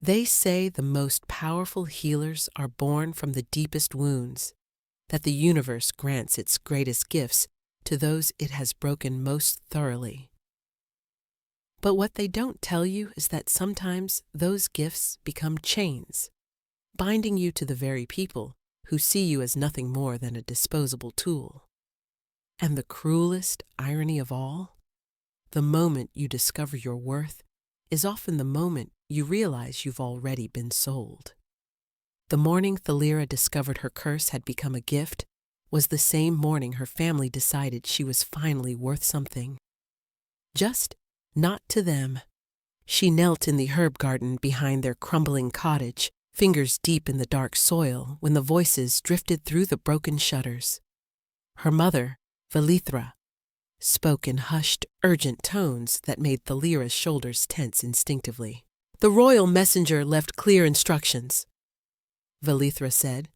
They say the most powerful healers are born from the deepest wounds, that the universe grants its greatest gifts to those it has broken most thoroughly. But what they don't tell you is that sometimes those gifts become chains, binding you to the very people who see you as nothing more than a disposable tool. And the cruelest irony of all, the moment you discover your worth is often the moment you realize you've already been sold. The morning Thalira discovered her curse had become a gift was the same morning her family decided she was finally worth something. Just not to them. She knelt in the herb garden behind their crumbling cottage, fingers deep in the dark soil, when the voices drifted through the broken shutters. Her mother, Velithra, spoke in hushed, urgent tones that made Thalira's shoulders tense instinctively. The royal messenger left clear instructions. Velithra said,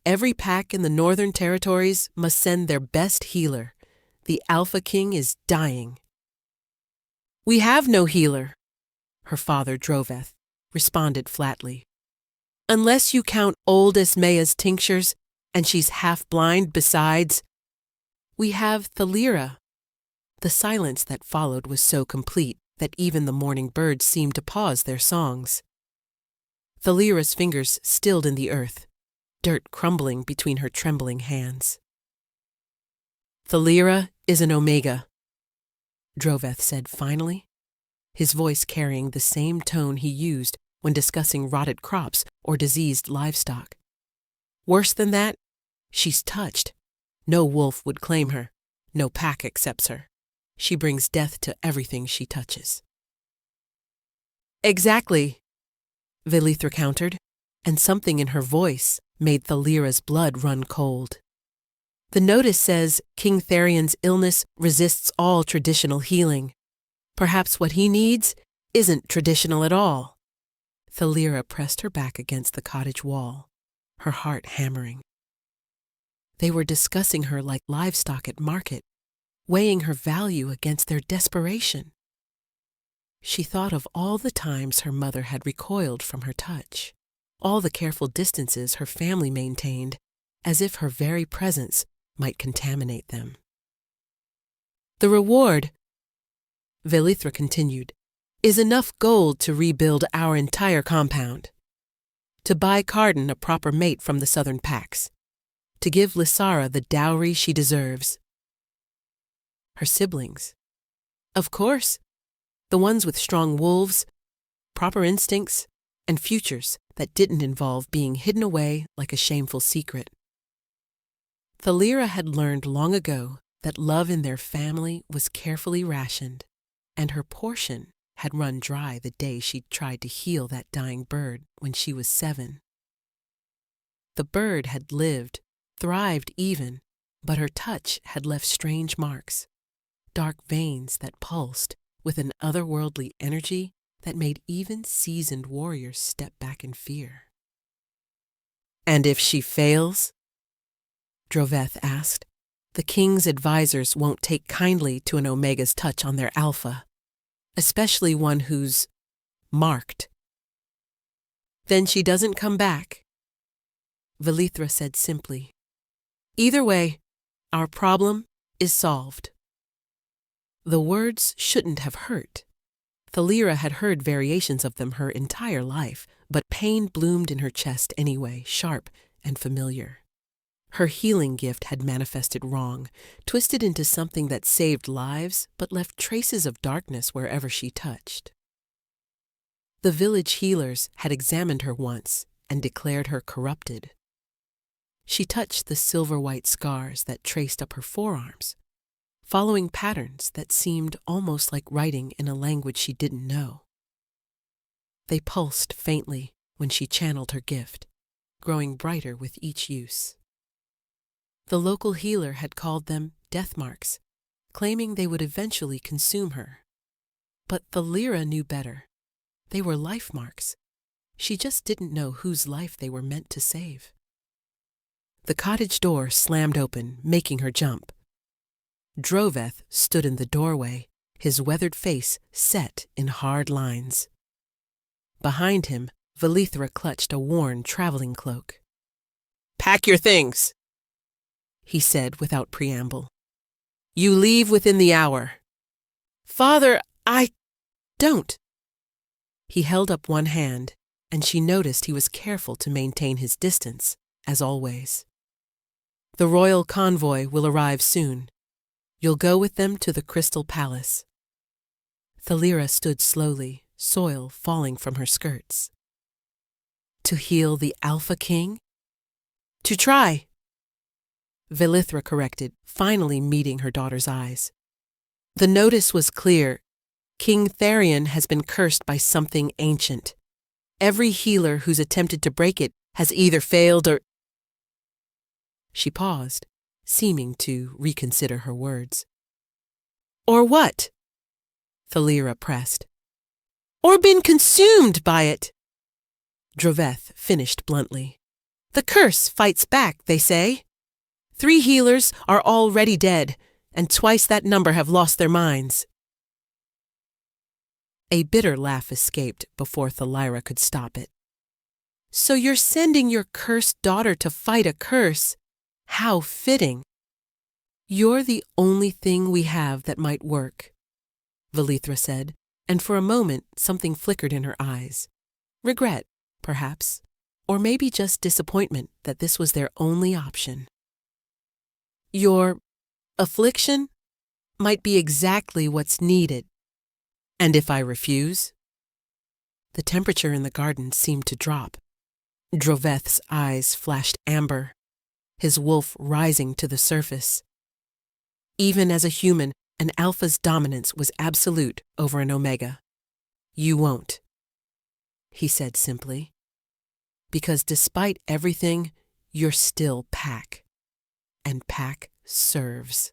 "Every pack in the northern territories must send their best healer. The Alpha King is dying." "We have no healer," her father Droveth responded flatly. "Unless you count old Esmea's tinctures, and she's half-blind besides. We have Thalira." The silence that followed was so complete that even the morning birds seemed to pause their songs. Thalira's fingers stilled in the earth, dirt crumbling between her trembling hands. "Thalira is an Omega," Droveth said finally, his voice carrying the same tone he used when discussing rotted crops or diseased livestock. "Worse than that, she's touched. No wolf would claim her. No pack accepts her. She brings death to everything she touches." "Exactly," Velithra countered, and something in her voice made Thalira's blood run cold. "The notice says King Tharion's illness resists all traditional healing. Perhaps what he needs isn't traditional at all." Thalira pressed her back against the cottage wall, her heart hammering. They were discussing her like livestock at market, weighing her value against their desperation. She thought of all the times her mother had recoiled from her touch, all the careful distances her family maintained, as if her very presence might contaminate them. "The reward," Velithra continued, "is enough gold to rebuild our entire compound, to buy Carden a proper mate from the southern packs, to give Lysara the dowry she deserves." Her siblings. Of course, the ones with strong wolves, proper instincts, and futures that didn't involve being hidden away like a shameful secret. Thalira had learned long ago that love in their family was carefully rationed, and her portion had run dry the day she'd tried to heal that dying bird when she was 7. The bird had lived, thrived even, but her touch had left strange marks, dark veins that pulsed with an otherworldly energy that made even seasoned warriors step back in fear. "And if she fails?" Droveth asked. "The king's advisors won't take kindly to an Omega's touch on their alpha, especially one who's marked." "Then she doesn't come back," Velithra said simply. "Either way, our problem is solved." The words shouldn't have hurt. Thalira had heard variations of them her entire life, but pain bloomed in her chest anyway, sharp and familiar. Her healing gift had manifested wrong, twisted into something that saved lives but left traces of darkness wherever she touched. The village healers had examined her once and declared her corrupted. She touched the silver-white scars that traced up her forearms, following patterns that seemed almost like writing in a language she didn't know. They pulsed faintly when she channeled her gift, growing brighter with each use. The local healer had called them death marks, claiming they would eventually consume her. But Thalira knew better. They were life marks. She just didn't know whose life they were meant to save. The cottage door slammed open, making her jump. Droveth stood in the doorway, his weathered face set in hard lines. Behind him, Velithra clutched a worn traveling cloak. "Pack your things," he said without preamble. "You leave within the hour." "Father, I don't." He held up one hand, and she noticed he was careful to maintain his distance, as always. "The royal convoy will arrive soon. You'll go with them to the Crystal Palace." Thalira stood slowly, soil falling from her skirts. "To heal the Alpha King?" "To try," Velithra corrected, finally meeting her daughter's eyes. The notice was clear. King Tharion has been cursed by something ancient. Every healer who's attempted to break it has either failed or... She paused, seeming to reconsider her words. "Or what?" Thalira pressed. "Or been consumed by it," Droveth finished bluntly. "The curse fights back, they say. 3 healers are already dead, and twice that number have lost their minds." A bitter laugh escaped before Thalira could stop it. "So you're sending your cursed daughter to fight a curse? How fitting." "You're the only thing we have that might work," Velithra said, and for a moment something flickered in her eyes. Regret, perhaps, or maybe just disappointment that this was their only option. "Your affliction might be exactly what's needed. And if I refuse?" The temperature in the garden seemed to drop. Droveth's eyes flashed amber, his wolf rising to the surface. Even as a human, an alpha's dominance was absolute over an omega. "You won't," he said simply. "Because despite everything, you're still Pack. And Pack serves."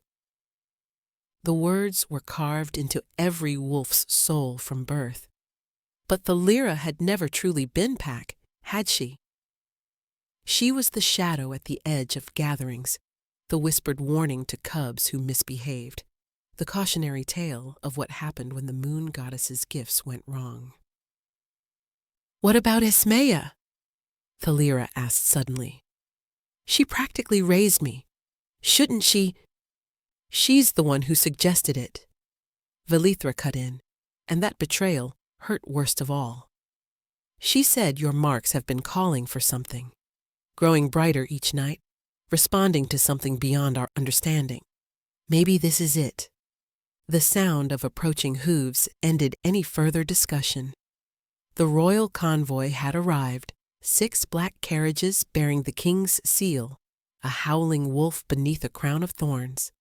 The words were carved into every wolf's soul from birth. But Thalira had never truly been Pack, had she? She was the shadow at the edge of gatherings, the whispered warning to cubs who misbehaved, the cautionary tale of what happened when the moon goddess's gifts went wrong. "What about Ismaya?" Thalira asked suddenly. "She practically raised me. Shouldn't she—" "She's the one who suggested it," Velithra cut in, and that betrayal hurt worst of all. "She said your marks have been calling for something, growing brighter each night, responding to something beyond our understanding. Maybe this is it." The sound of approaching hooves ended any further discussion. The royal convoy had arrived, 6 black carriages bearing the king's seal, a howling wolf beneath a crown of thorns.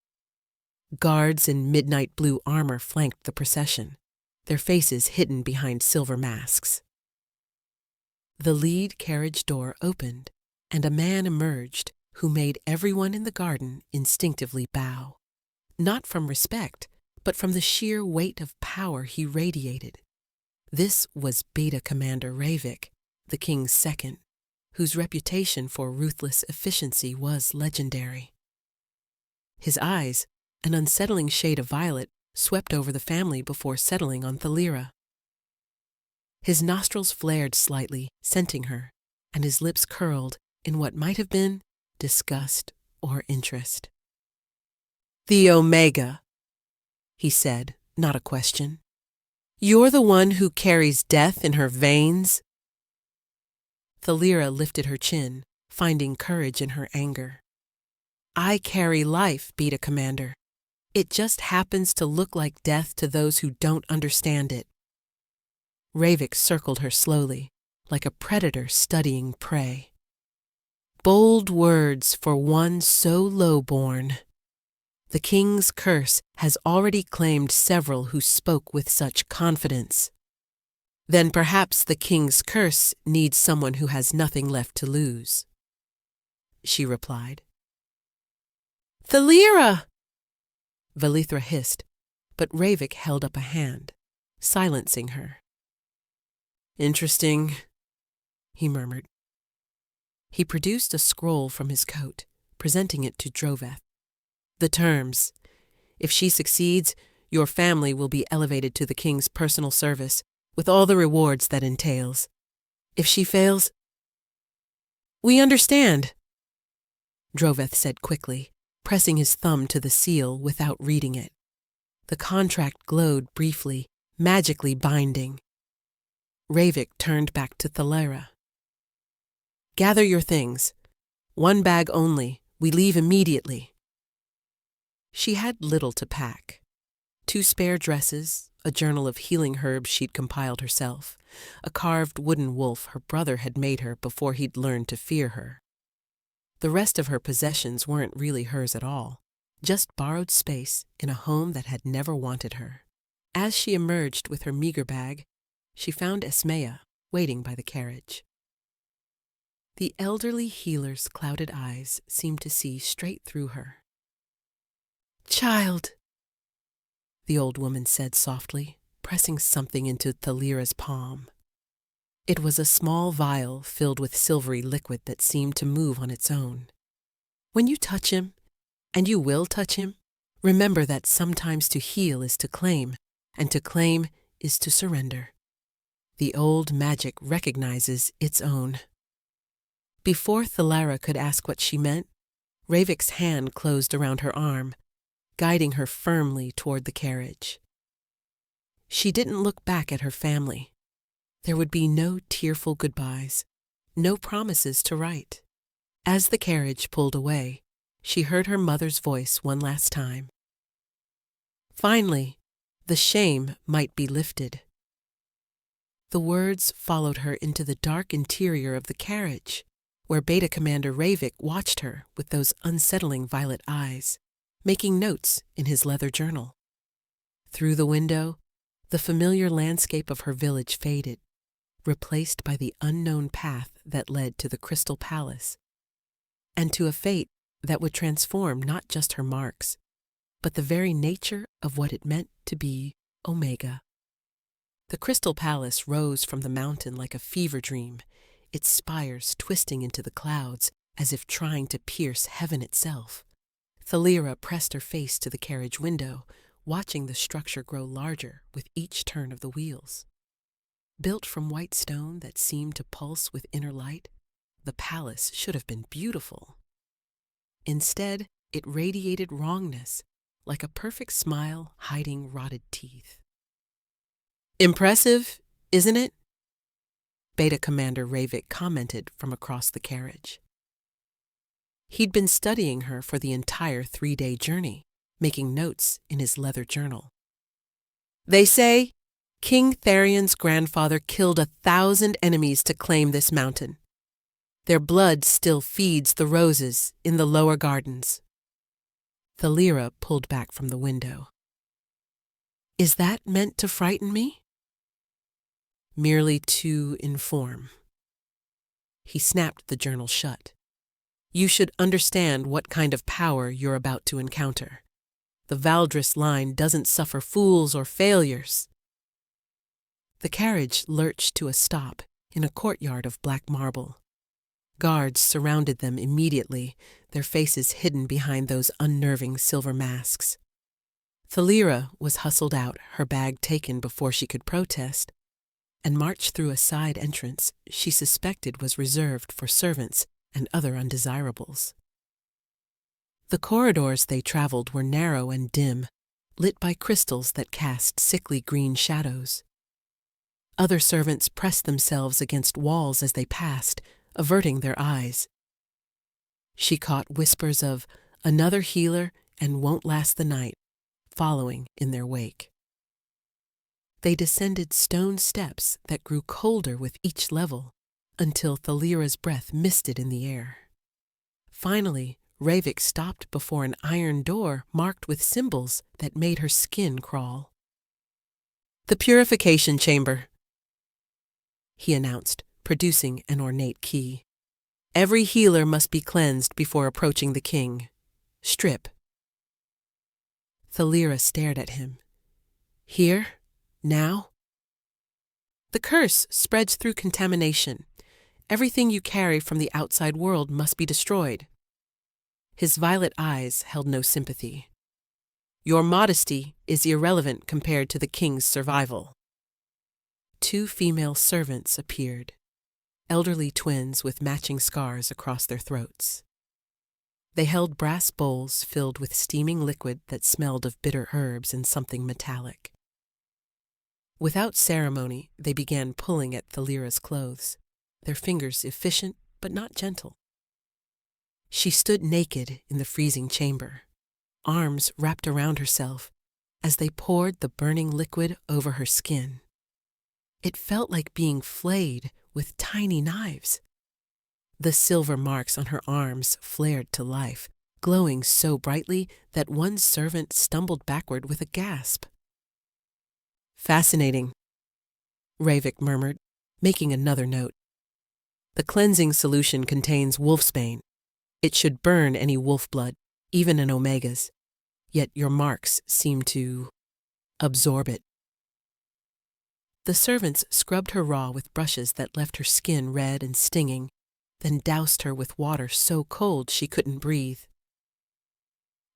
Guards in midnight blue armor flanked the procession, their faces hidden behind silver masks. The lead carriage door opened, and a man emerged who made everyone in the garden instinctively bow, not from respect, but from the sheer weight of power he radiated. This was Beta Commander Ravik, the king's second, whose reputation for ruthless efficiency was legendary. His eyes, an unsettling shade of violet, swept over the family before settling on Thalira. His nostrils flared slightly, scenting her, and his lips curled in what might have been disgust or interest. "The Omega," he said, not a question. "You're the one who carries death in her veins?" Thalira lifted her chin, finding courage in her anger. "I carry life, Beta Commander. It just happens to look like death to those who don't understand it." Ravik circled her slowly, like a predator studying prey. "Bold words for one so low-born. The king's curse has already claimed several who spoke with such confidence. Then perhaps the king's curse needs someone who has nothing left to lose," she replied. "Thalira!" Velithra hissed, but Ravik held up a hand, silencing her. "Interesting," he murmured. He produced a scroll from his coat, presenting it to Droveth. "The terms. If she succeeds, your family will be elevated to the king's personal service, with all the rewards that entails. If she fails, we understand, Droveth said quickly, pressing his thumb to the seal without reading it. The contract glowed briefly, magically binding. Ravik turned back to Thalera. Gather your things. 1 bag only. We leave immediately. She had little to pack. 2 spare dresses, a journal of healing herbs she'd compiled herself, a carved wooden wolf her brother had made her before he'd learned to fear her. The rest of her possessions weren't really hers at all, just borrowed space in a home that had never wanted her. As she emerged with her meager bag, she found Esmea waiting by the carriage. The elderly healer's clouded eyes seemed to see straight through her. Child, the old woman said softly, pressing something into Thalera's palm. It was a small vial filled with silvery liquid that seemed to move on its own. When you touch him, and you will touch him, remember that sometimes to heal is to claim, and to claim is to surrender. The old magic recognizes its own. Before Thalera could ask what she meant, Ravik's hand closed around her arm, guiding her firmly toward the carriage. She didn't look back at her family. There would be no tearful goodbyes, no promises to write. As the carriage pulled away, she heard her mother's voice one last time. Finally, the shame might be lifted. The words followed her into the dark interior of the carriage, where Beta Commander Ravik watched her with those unsettling violet eyes, making notes in his leather journal. Through the window, the familiar landscape of her village faded, replaced by the unknown path that led to the Crystal Palace, and to a fate that would transform not just her marks, but the very nature of what it meant to be Omega. The Crystal Palace rose from the mountain like a fever dream, its spires twisting into the clouds as if trying to pierce heaven itself. Thalera pressed her face to the carriage window, watching the structure grow larger with each turn of the wheels. Built from white stone that seemed to pulse with inner light, the palace should have been beautiful. Instead, it radiated wrongness, like a perfect smile hiding rotted teeth. Impressive, isn't it? Beta Commander Ravik commented from across the carriage. He'd been studying her for the entire 3-day journey, making notes in his leather journal. They say King Tharion's grandfather killed 1,000 enemies to claim this mountain. Their blood still feeds the roses in the lower gardens. Thalera pulled back from the window. Is that meant to frighten me? Merely to inform. He snapped the journal shut. You should understand what kind of power you're about to encounter. The Valdris line doesn't suffer fools or failures. The carriage lurched to a stop in a courtyard of black marble. Guards surrounded them immediately, their faces hidden behind those unnerving silver masks. Thalera was hustled out, her bag taken before she could protest, and marched through a side entrance she suspected was reserved for servants and other undesirables. The corridors they traveled were narrow and dim, lit by crystals that cast sickly green shadows. Other servants pressed themselves against walls as they passed, averting their eyes. She caught whispers of another healer and won't last the night, following in their wake. They descended stone steps that grew colder with each level, until Thalera's breath misted in the air. Finally, Ravik stopped before an iron door marked with symbols that made her skin crawl. The purification chamber, he announced, producing an ornate key. Every healer must be cleansed before approaching the king. Strip. Thalera stared at him. Here? Now? The curse spreads through contamination. Everything you carry from the outside world must be destroyed. His violet eyes held no sympathy. Your modesty is irrelevant compared to the king's survival. 2 female servants appeared. elderly twins with matching scars across their throats. They held brass bowls filled with steaming liquid that smelled of bitter herbs and something metallic. Without ceremony, they began pulling at Thalira's clothes, their fingers efficient but not gentle. She stood naked in the freezing chamber, arms wrapped around herself as they poured the burning liquid over her skin. It felt like being flayed with tiny knives. The silver marks on her arms flared to life, glowing so brightly that one servant stumbled backward with a gasp. "Fascinating," Ravik murmured, making another note. "The cleansing solution contains wolfsbane. It should burn any wolf blood, even an omega's. Yet your marks seem to absorb it." The servants scrubbed her raw with brushes that left her skin red and stinging, then doused her with water so cold she couldn't breathe.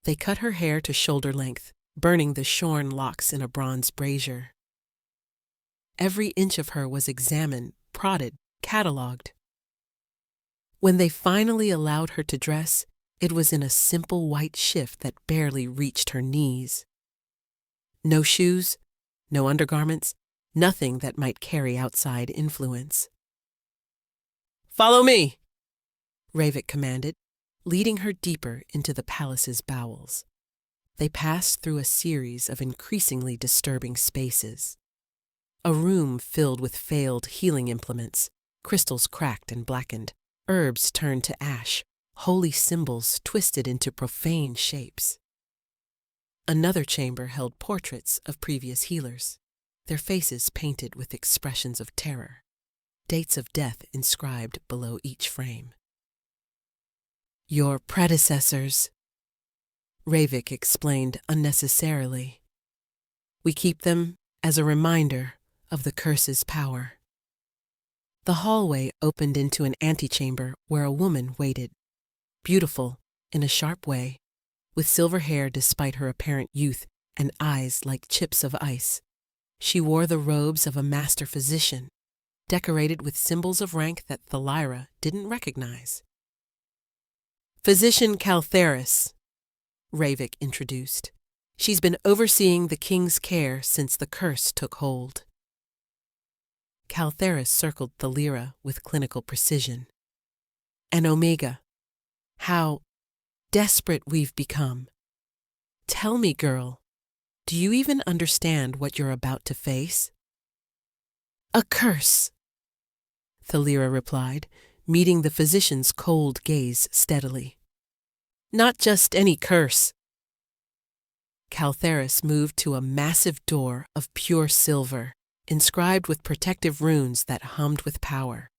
They cut her hair to shoulder length, burning the shorn locks in a bronze brazier. Every inch of her was examined, prodded, catalogued. When they finally allowed her to dress, it was in a simple white shift that barely reached her knees. No shoes, no undergarments, nothing that might carry outside influence. "Follow me," Ravik commanded, leading her deeper into the palace's bowels. They passed through a series of increasingly disturbing spaces. A room filled with failed healing implements, crystals cracked and blackened, herbs turned to ash, holy symbols twisted into profane shapes. Another chamber held portraits of previous healers, their faces painted with expressions of terror, dates of death inscribed below each frame. "Your predecessors," Ravik explained unnecessarily. "We keep them as a reminder of the curse's power." The hallway opened into an antechamber where a woman waited, beautiful in a sharp way, with silver hair despite her apparent youth and eyes like chips of ice. She wore the robes of a master physician, decorated with symbols of rank that Thalira didn't recognize. "Physician Caltheris," Ravik introduced. "She's been overseeing the king's care since the curse took hold." Caltheris circled Thalira with clinical precision. "An omega. How desperate we've become. Tell me, girl, do you even understand what you're about to face?" "A curse," Thalira replied, meeting the physician's cold gaze steadily. "Not just any curse." Caltheris moved to a massive door of pure silver, inscribed with protective runes that hummed with power.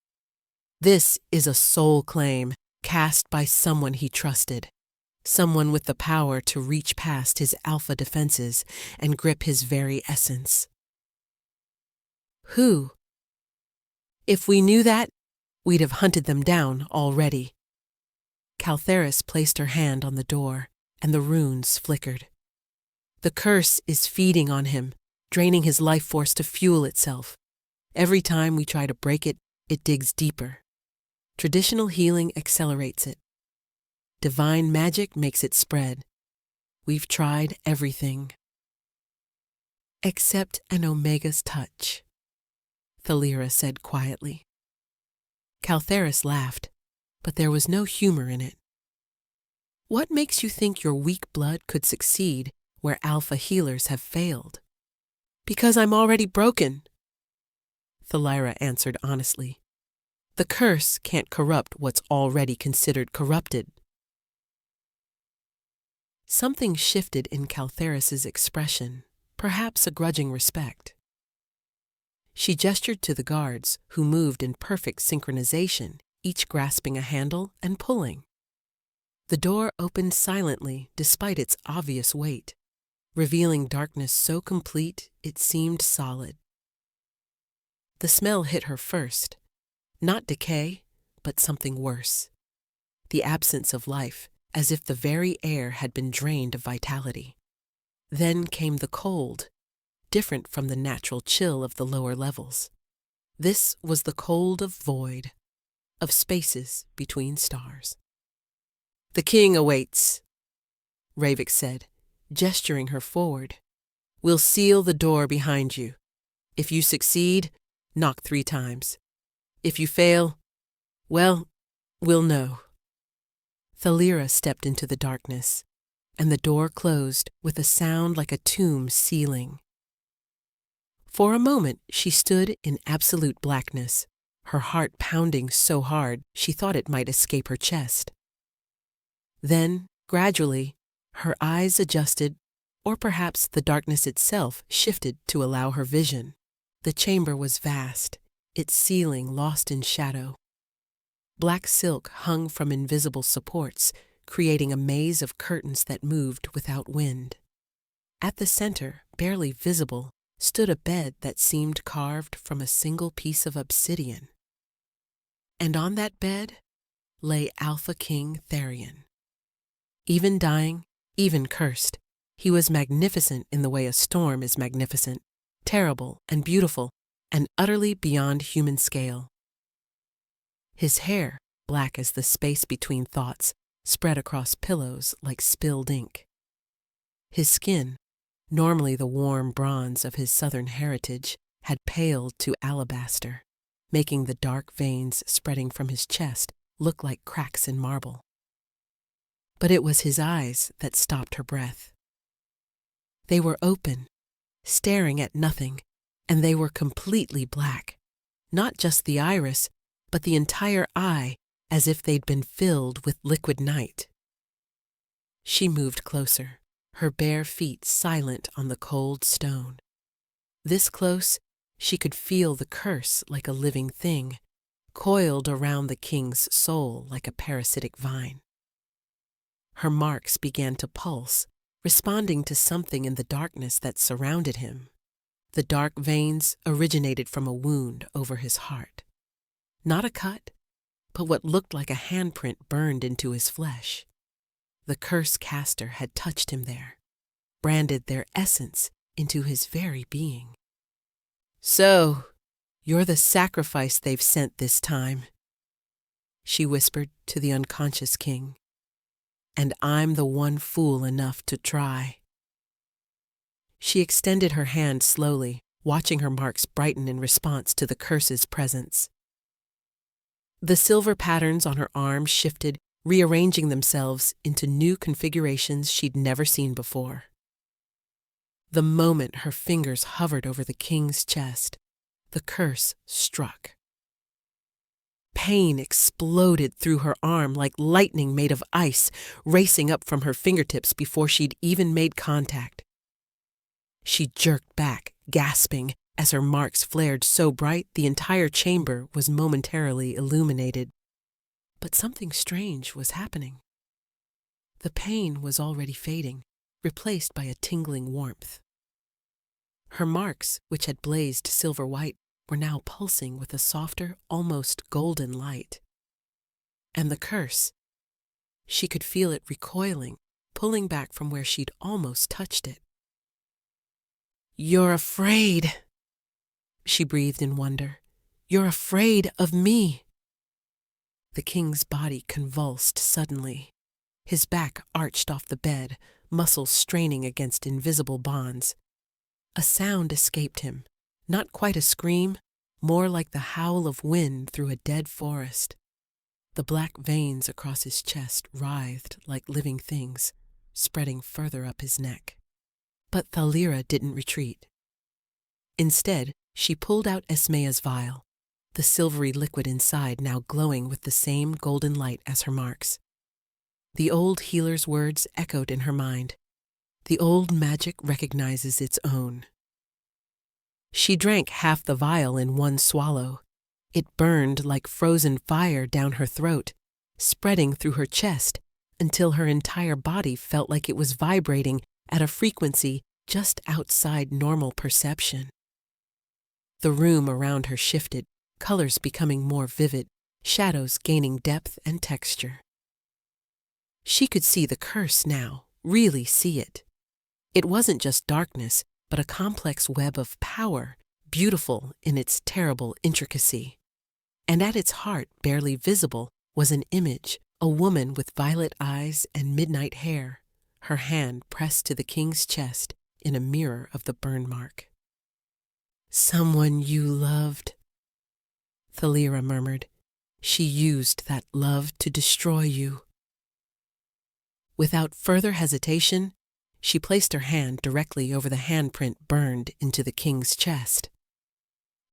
"This is a soul claim cast by someone he trusted, someone with the power to reach past his alpha defenses and grip his very essence." "Who?" "If we knew that, we'd have hunted them down already." Caltheris placed her hand on the door, and the runes flickered. "The curse is feeding on him, draining his life force to fuel itself. Every time we try to break it, it digs deeper. Traditional healing accelerates it. Divine magic makes it spread. We've tried everything." "Except an omega's touch," Thalira said quietly. Caltheris laughed, but there was no humor in it. "What makes you think your weak blood could succeed where alpha healers have failed?" "Because I'm already broken," Thalira answered honestly. "The curse can't corrupt what's already considered corrupted." Something shifted in Caltheris's expression, perhaps a grudging respect. She gestured to the guards, who moved in perfect synchronization, each grasping a handle and pulling. The door opened silently despite its obvious weight, revealing darkness so complete it seemed solid. The smell hit her first, not decay, but something worse. The absence of life, as if the very air had been drained of vitality. Then came the cold, different from the natural chill of the lower levels. This was the cold of void, of spaces between stars. "The king awaits," Ravik said, gesturing her forward. "We'll seal the door behind you. If you succeed, knock 3 times. If you fail, well, we'll know." Thalira stepped into the darkness, and the door closed with a sound like a tomb sealing. For a moment she stood in absolute blackness, her heart pounding so hard she thought it might escape her chest. Then, gradually, her eyes adjusted, or perhaps the darkness itself shifted to allow her vision. The chamber was vast, its ceiling lost in shadow. Black silk hung from invisible supports, creating a maze of curtains that moved without wind. At the center, barely visible, stood a bed that seemed carved from a single piece of obsidian. And on that bed lay Alpha King Tharion. Even dying, even cursed, he was magnificent in the way a storm is magnificent, terrible and beautiful, and utterly beyond human scale. His hair, black as the space between thoughts, spread across pillows like spilled ink. His skin, normally the warm bronze of his southern heritage, had paled to alabaster, making the dark veins spreading from his chest look like cracks in marble. But it was his eyes that stopped her breath. They were open, staring at nothing, and they were completely black, not just the iris, but the entire eye, as if they'd been filled with liquid night. She moved closer, her bare feet silent on the cold stone. This close, she could feel the curse like a living thing, coiled around the king's soul like a parasitic vine. Her marks began to pulse, responding to something in the darkness that surrounded him. The dark veins originated from a wound over his heart. Not a cut, but what looked like a handprint burned into his flesh. The curse caster had touched him there, branded their essence into his very being. "So, you're the sacrifice they've sent this time," she whispered to the unconscious king. "And I'm the one fool enough to try." She extended her hand slowly, watching her marks brighten in response to the curse's presence. The silver patterns on her arms shifted, rearranging themselves into new configurations she'd never seen before. The moment her fingers hovered over the king's chest, the curse struck. Pain exploded through her arm like lightning made of ice, racing up from her fingertips before she'd even made contact. She jerked back, gasping, as her marks flared so bright the entire chamber was momentarily illuminated. But something strange was happening. The pain was already fading, replaced by a tingling warmth. Her marks, which had blazed silver white, were now pulsing with a softer, almost golden light. And the curse, she could feel it recoiling, pulling back from where she'd almost touched it. "You're afraid," she breathed in wonder. "You're afraid of me." The king's body convulsed suddenly. His back arched off the bed, muscles straining against invisible bonds. A sound escaped him, not quite a scream, more like the howl of wind through a dead forest. The black veins across his chest writhed like living things, spreading further up his neck. But Thalira didn't retreat. Instead, she pulled out Esmea's vial, the silvery liquid inside now glowing with the same golden light as her marks. The old healer's words echoed in her mind. The old magic recognizes its own. She drank half the vial in one swallow. It burned like frozen fire down her throat, spreading through her chest until her entire body felt like it was vibrating at a frequency just outside normal perception. The room around her shifted, colors becoming more vivid, shadows gaining depth and texture. She could see the curse now, really see it. It wasn't just darkness, but a complex web of power, beautiful in its terrible intricacy. and at its heart, barely visible, was an image, a woman with violet eyes and midnight hair, her hand pressed to the king's chest in a mirror of the burn mark. "Someone you loved," Thalira murmured. "She used that love to destroy you." Without further hesitation, she placed her hand directly over the handprint burned into the king's chest.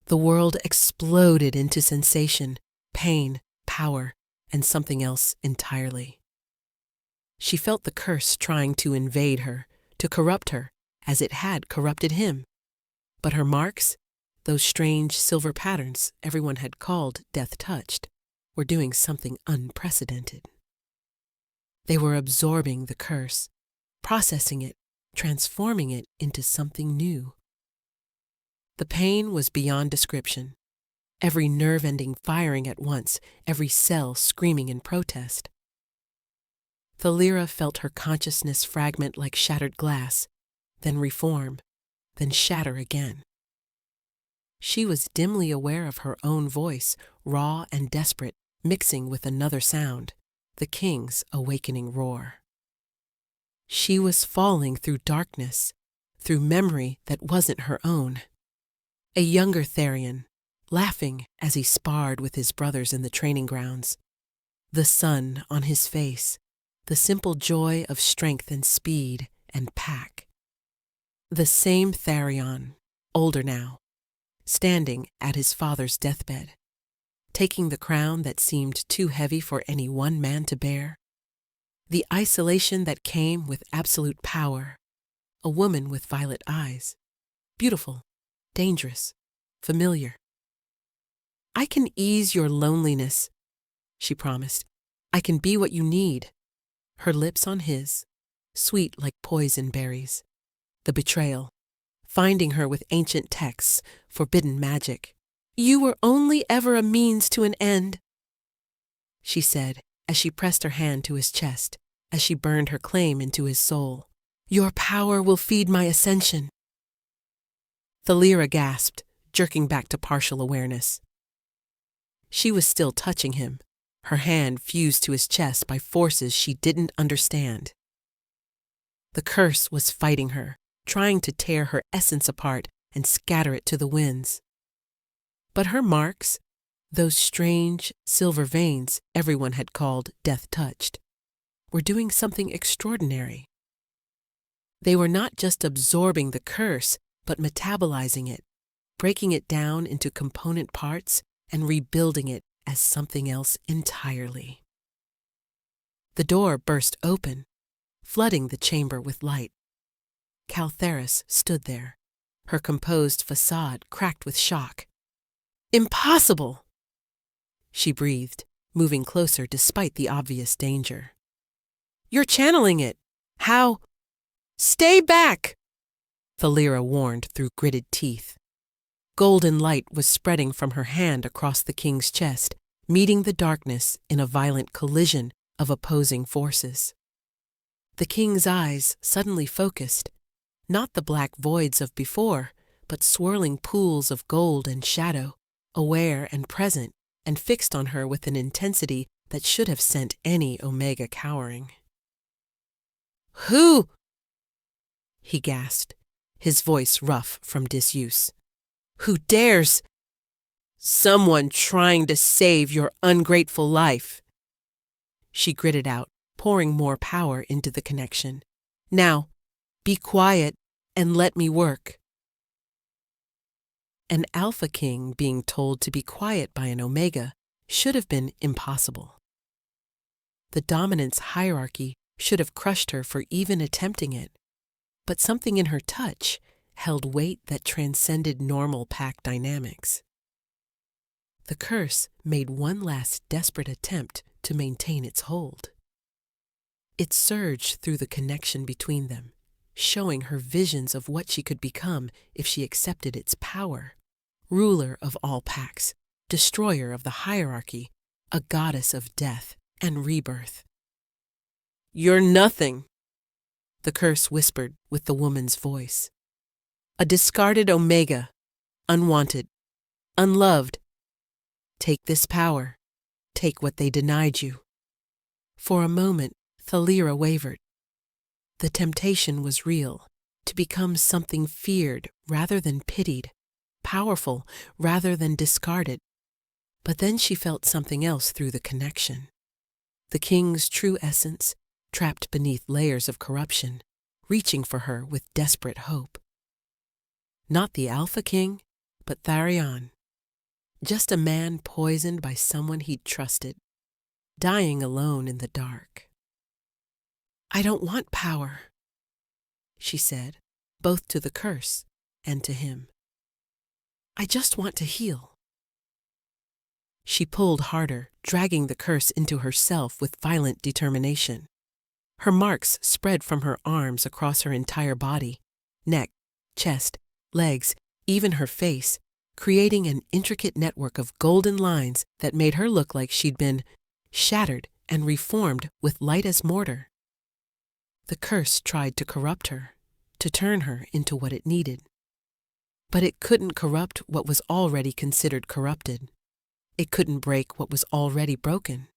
The world exploded into sensation, pain, power, and something else entirely. She felt the curse trying to invade her, to corrupt her, as it had corrupted him. But her marks, those strange silver patterns everyone had called death-touched, were doing something unprecedented. They were absorbing the curse, processing it, transforming it into something new. The pain was beyond description, every nerve ending firing at once, every cell screaming in protest. Thalira felt her consciousness fragment like shattered glass, then reform, then shatter again. She was dimly aware of her own voice, raw and desperate, mixing with another sound, the king's awakening roar. She was falling through darkness, through memory that wasn't her own. A younger Therion, laughing as he sparred with his brothers in the training grounds. The sun on his face, the simple joy of strength and speed and pack. The same Therion, older now, standing at his father's deathbed, taking the crown that seemed too heavy for any one man to bear. The isolation that came with absolute power. A woman with violet eyes. Beautiful, dangerous, familiar. "I can ease your loneliness," she promised. "I can be what you need." Her lips on his, sweet like poison berries. The betrayal, finding her with ancient texts, forbidden magic. "You were only ever a means to an end," she said as she pressed her hand to his chest, as she burned her claim into his soul. "Your power will feed my ascension." Thalira gasped, jerking back to partial awareness. She was still touching him, her hand fused to his chest by forces she didn't understand. The curse was fighting her, trying to tear her essence apart and scatter it to the winds. But her marks, those strange silver veins everyone had called death-touched, were doing something extraordinary. They were not just absorbing the curse, but metabolizing it, breaking it down into component parts and rebuilding it as something else entirely. The door burst open, flooding the chamber with light. Caltheris stood there, her composed facade cracked with shock. "Impossible!" she breathed, moving closer despite the obvious danger. "You're channeling it. How?" "Stay back!" Thalira warned through gritted teeth. Golden light was spreading from her hand across the king's chest, meeting the darkness in a violent collision of opposing forces. The king's eyes suddenly focused, not the black voids of before, but swirling pools of gold and shadow, aware and present, and fixed on her with an intensity that should have sent any Omega cowering. "Who?" he gasped, his voice rough from disuse. "Who dares?" "Someone trying to save your ungrateful life," she gritted out, pouring more power into the connection. "Now, be quiet and let me work." An Alpha King being told to be quiet by an Omega should have been impossible. The dominance hierarchy should have crushed her for even attempting it, but something in her touch held weight that transcended normal pack dynamics. The curse made one last desperate attempt to maintain its hold. It surged through the connection between them, showing her visions of what she could become if she accepted its power. Ruler of all packs, destroyer of the hierarchy, a goddess of death and rebirth. "You're nothing," the curse whispered with the woman's voice. "A discarded Omega, unwanted, unloved. Take this power. Take what they denied you. For a moment, Thalira wavered. The temptation was real, to become something feared rather than pitied, powerful rather than discarded. But then she felt something else through the connection. The king's true essence, trapped beneath layers of corruption, reaching for her with desperate hope. Not the Alpha King, but Tharion. Just a man poisoned by someone he'd trusted, dying alone in the dark. "I don't want power," she said, both to the curse and to him. "I just want to heal." She pulled harder, dragging the curse into herself with violent determination. Her marks spread from her arms across her entire body, neck, chest, legs, even her face, creating an intricate network of golden lines that made her look like she'd been shattered and reformed with light as mortar. The curse tried to corrupt her, to turn her into what it needed. But it couldn't corrupt what was already considered corrupted. It couldn't break what was already broken.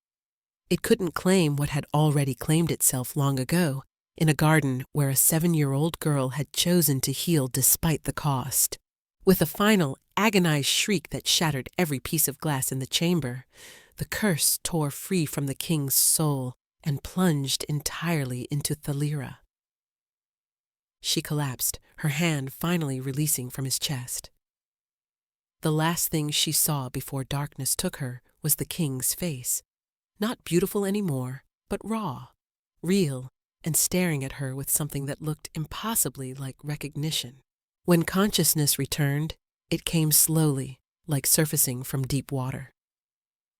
It couldn't claim what had already claimed itself long ago, in a garden where a 7-year-old girl had chosen to heal despite the cost. With a final, agonized shriek that shattered every piece of glass in the chamber, the curse tore free from the king's soul and plunged entirely into Thalira. She collapsed, her hand finally releasing from his chest. The last thing she saw before darkness took her was the king's face, not beautiful anymore, but raw, real, and staring at her with something that looked impossibly like recognition. When consciousness returned, it came slowly, like surfacing from deep water.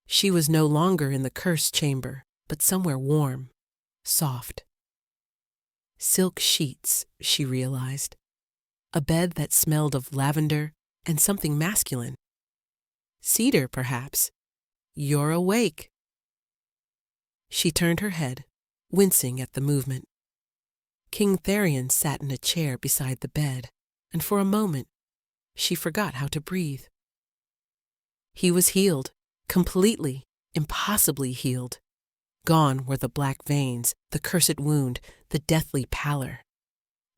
She was no longer in the curse chamber, but somewhere warm, soft. Silk sheets, she realized. A bed that smelled of lavender and something masculine. Cedar, perhaps. "You're awake." She turned her head, wincing at the movement. King Tharion sat in a chair beside the bed, and for a moment, she forgot how to breathe. He was healed, completely, impossibly healed. Gone were the black veins, the cursed wound, the deathly pallor.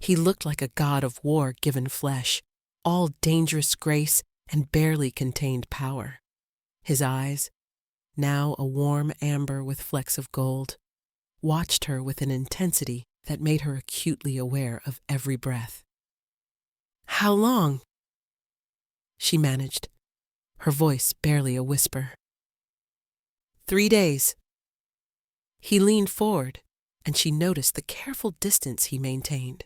He looked like a god of war given flesh, all dangerous grace and barely contained power. His eyes, now a warm amber with flecks of gold, watched her with an intensity that made her acutely aware of every breath. "How long?" she managed, her voice barely a whisper. 3 days. He leaned forward, and she noticed the careful distance he maintained.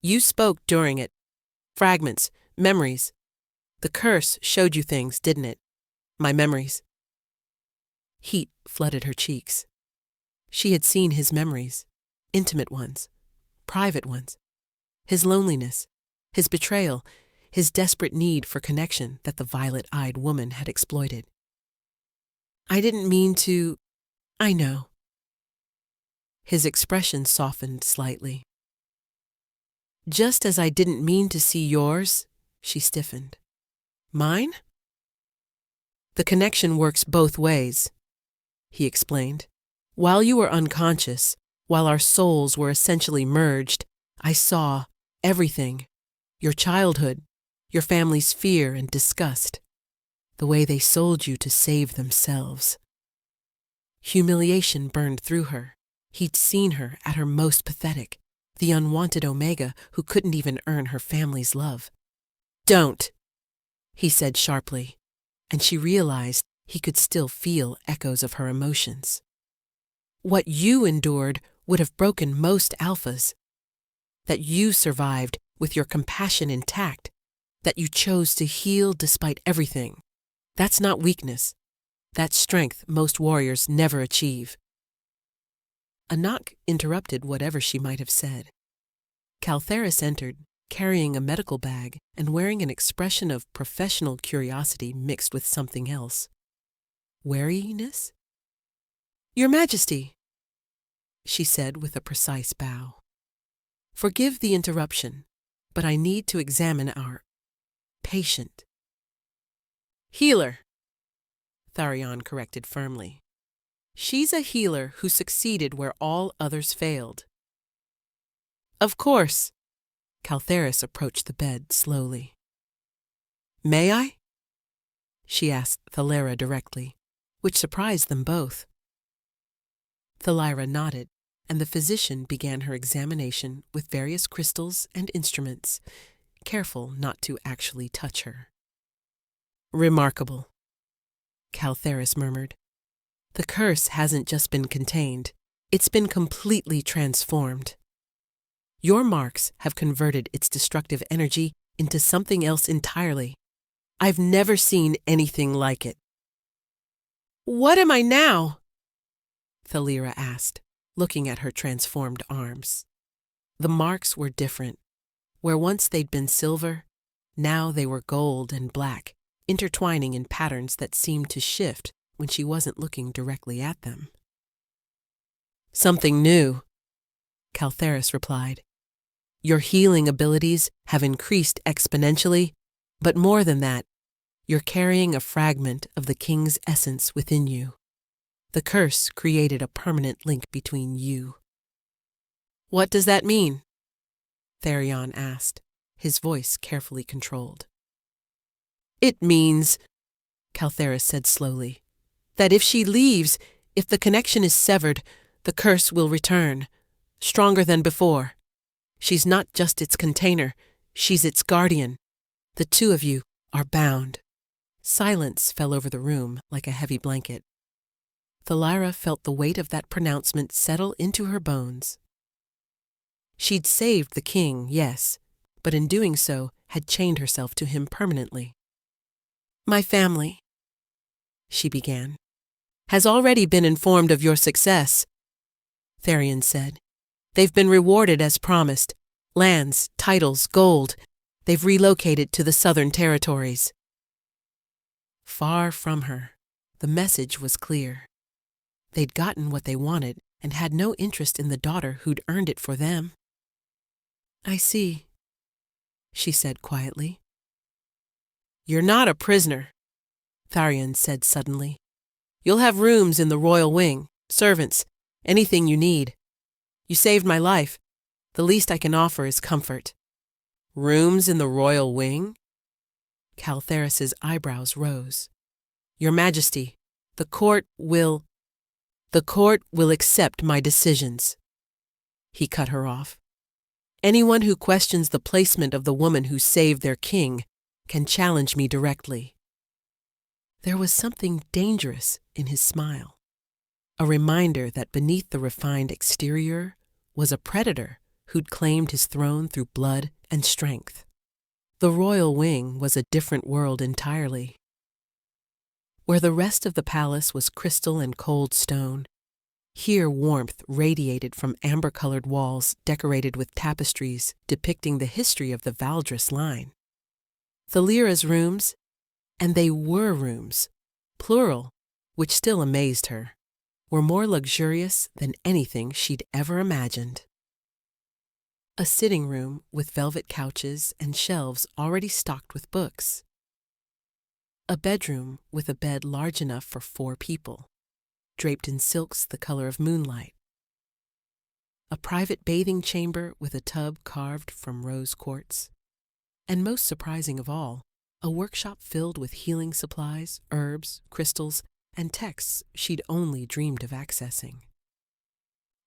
"You spoke during it. Fragments, memories. The curse showed you things, didn't it? My memories." Heat flooded her cheeks. She had seen his memories, intimate ones, private ones. His loneliness, his betrayal, his desperate need for connection that the violet-eyed woman had exploited. "I didn't mean to. I know." His expression softened slightly. "Just as I didn't mean to see yours," she stiffened. "Mine?" "The connection works both ways," he explained. "While you were unconscious, while our souls were essentially merged, I saw everything. Your childhood, your family's fear and disgust, the way they sold you to save themselves." Humiliation burned through her. He'd seen her at her most pathetic, the unwanted Omega who couldn't even earn her family's love. "Don't," he said sharply, and she realized he could still feel echoes of her emotions. "What you endured would have broken most alphas. That you survived with your compassion intact, that you chose to heal despite everything. That's not weakness. That's strength most warriors never achieve." A knock interrupted whatever she might have said. Caltheris entered, carrying a medical bag and wearing an expression of professional curiosity mixed with something else. Wariness? "Your Majesty," she said with a precise bow. "Forgive the interruption, but I need to examine our patient." "Healer," Tharion corrected firmly. She's a healer who succeeded where all others failed. Of course. Caltheris approached the bed slowly. May I? She asked Thalera directly, which surprised them both. Thalera nodded, and the physician began her examination with various crystals and instruments, careful not to actually touch her. Remarkable, Caltheris murmured. The curse hasn't just been contained, it's been completely transformed. Your marks have converted its destructive energy into something else entirely. I've never seen anything like it. What am I now? Thalera asked, looking at her transformed arms. The marks were different. Where once they'd been silver, now they were gold and black, intertwining in patterns that seemed to shift when she wasn't looking directly at them. Something new, Caltheris replied. Your healing abilities have increased exponentially, but more than that, you're carrying a fragment of the king's essence within you. The curse created a permanent link between you. What does that mean? Tharion asked, his voice carefully controlled. It means, Caltheris said slowly, that if she leaves, if the connection is severed, the curse will return, stronger than before. She's not just its container, she's its guardian. The two of you are bound. Silence fell over the room like a heavy blanket. Thalera felt the weight of that pronouncement settle into her bones. She'd saved the king, yes, but in doing so had chained herself to him permanently. My family, she began, has already been informed of your success, Tharion said. They've been rewarded as promised. Lands, titles, gold. They've relocated to the southern territories. Far from her, the message was clear. They'd gotten what they wanted and had no interest in the daughter who'd earned it for them. I see, she said quietly. You're not a prisoner, Tharion said suddenly. You'll have rooms in the royal wing, servants, anything you need. You saved my life. The least I can offer is comfort. Rooms in the royal wing? Caltheris's eyebrows rose. Your Majesty, the court will accept my decisions. He cut her off. Anyone who questions the placement of the woman who saved their king can challenge me directly. There was something dangerous in his smile, a reminder that beneath the refined exterior was a predator who'd claimed his throne through blood and strength. The royal wing was a different world entirely. Where the rest of the palace was crystal and cold stone, here warmth radiated from amber-colored walls decorated with tapestries depicting the history of the Valdris line. Thalera's rooms, and they were rooms, plural, which still amazed her, were more luxurious than anything she'd ever imagined. A sitting room with velvet couches and shelves already stocked with books. A bedroom with a bed large enough for 4 people, draped in silks the color of moonlight. A private bathing chamber with a tub carved from rose quartz. And most surprising of all, a workshop filled with healing supplies, herbs, crystals, and texts she'd only dreamed of accessing.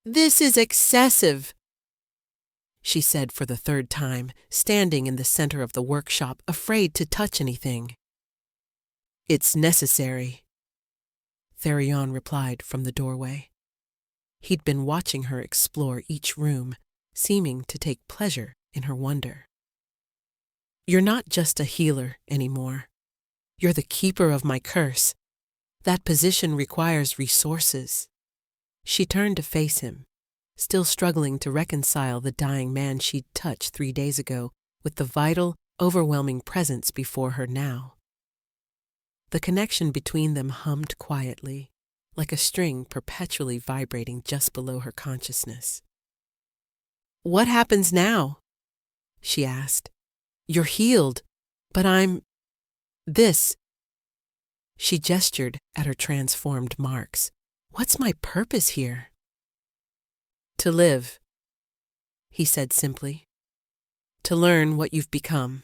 This is excessive, she said for the 3rd time, standing in the center of the workshop, afraid to touch anything. It's necessary, Tharion replied from the doorway. He'd been watching her explore each room, seeming to take pleasure in her wonder. You're not just a healer anymore. You're the keeper of my curse. That position requires resources. She turned to face him, still struggling to reconcile the dying man she'd touched 3 days ago with the vital, overwhelming presence before her now. The connection between them hummed quietly, like a string perpetually vibrating just below her consciousness. What happens now? She asked. You're healed, but I'm... This. She gestured at her transformed marks. "What's my purpose here?" "To live," he said simply. "To learn what you've become.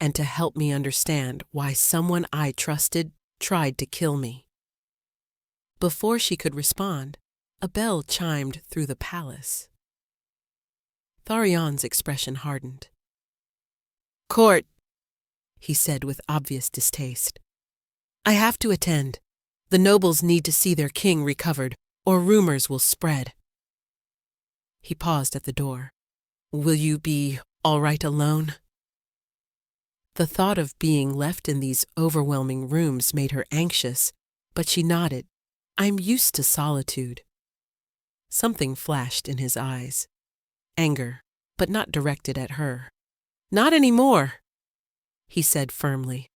And to help me understand why someone I trusted tried to kill me." Before she could respond, a bell chimed through the palace. Tharion's expression hardened. "Court," he said with obvious distaste. "I have to attend. The nobles need to see their king recovered, or rumors will spread." He paused at the door. "Will you be all right alone?" The thought of being left in these overwhelming rooms made her anxious, but she nodded. "I'm used to solitude." Something flashed in his eyes. Anger, but not directed at her. "Not anymore," he said firmly.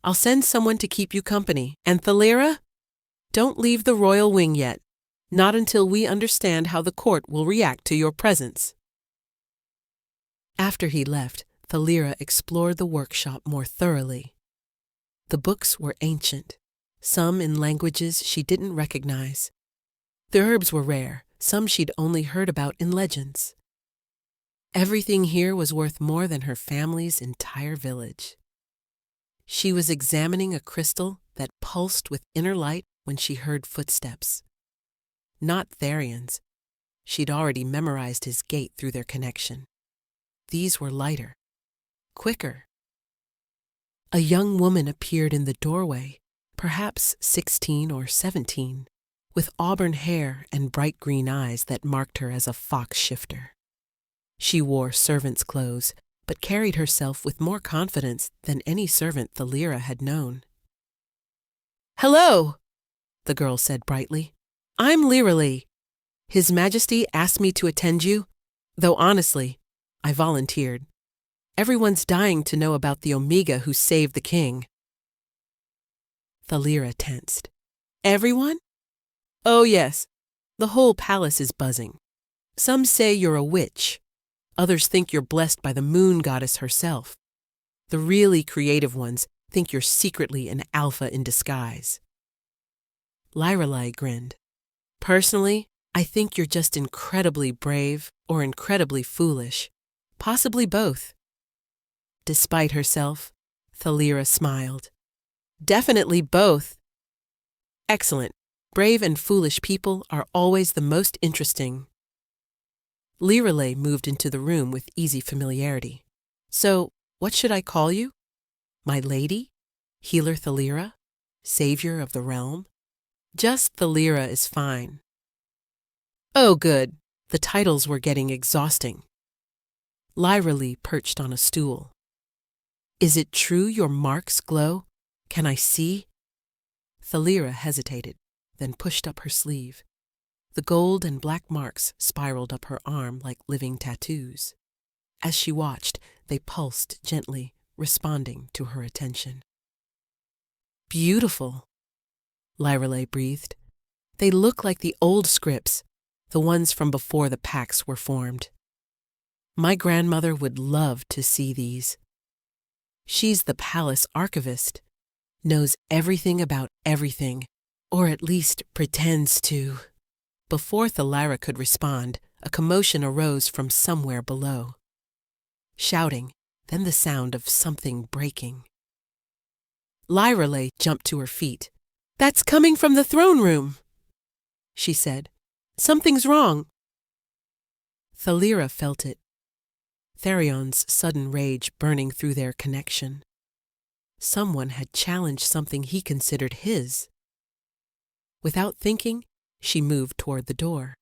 "I'll send someone to keep you company. And Thalira, don't leave the royal wing yet. Not until we understand how the court will react to your presence." After he left, Thalira explored the workshop more thoroughly. The books were ancient, some in languages she didn't recognize. The herbs were rare, some she'd only heard about in legends. Everything here was worth more than her family's entire village. She was examining a crystal that pulsed with inner light when she heard footsteps. Not Tharion's. She'd already memorized his gait through their connection. These were lighter, quicker. A young woman appeared in the doorway, perhaps 16 or 17, with auburn hair and bright green eyes that marked her as a fox shifter. She wore servant's clothes, but carried herself with more confidence than any servant Thalira had known. "Hello," the girl said brightly. "I'm Liralee. His Majesty asked me to attend you, though honestly, I volunteered. Everyone's dying to know about the Omega who saved the king." Thalira tensed. "Everyone?" "Oh yes, the whole palace is buzzing. Some say you're a witch. Others think you're blessed by the moon goddess herself. The really creative ones think you're secretly an alpha in disguise." Liralee grinned. "Personally, I think you're just incredibly brave or incredibly foolish, possibly both." Despite herself, Thalira smiled. "Definitely both." "Excellent. Brave and foolish people are always the most interesting." Liralee moved into the room with easy familiarity. "So, what should I call you? My lady? Healer Thalira? Savior of the realm?" "Just Thalira is fine." "Oh, good." The titles were getting exhausting. Liralee perched on a stool. "Is it true your marks glow? Can I see?" Thalira hesitated, then pushed up her sleeve. The gold and black marks spiraled up her arm like living tattoos. As she watched, they pulsed gently, responding to her attention. "Beautiful," Liralee breathed. "They look like the old scripts, the ones from before the pacts were formed. My grandmother would love to see these. She's the palace archivist, knows everything about everything, or at least pretends to." Before Thalira could respond, a commotion arose from somewhere below. Shouting, then the sound of something breaking. Liralee jumped to her feet. "That's coming from the throne room," she said. "Something's wrong." Thalira felt it. Tharion's sudden rage burning through their connection. Someone had challenged something he considered his. Without thinking, she moved toward the door.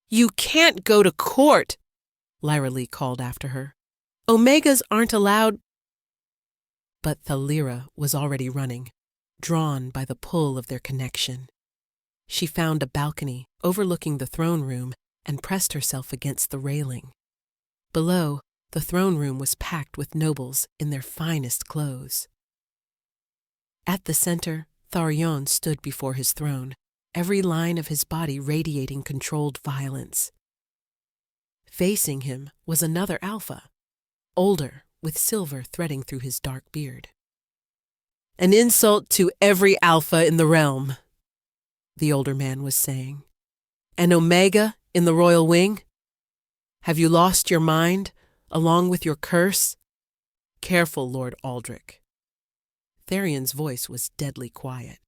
"You can't go to court," Liralee called after her. "Omegas aren't allowed." But Thalira was already running, drawn by the pull of their connection. She found a balcony overlooking the throne room and pressed herself against the railing. Below, the throne room was packed with nobles in their finest clothes. At the center, Tharion stood before his throne, every line of his body radiating controlled violence. Facing him was another alpha, older, with silver threading through his dark beard. An insult to every alpha in the realm, the older man was saying. An omega in the royal wing? Have you lost your mind, along with your curse? Careful, Lord Aldrich. Tharion's voice was deadly quiet.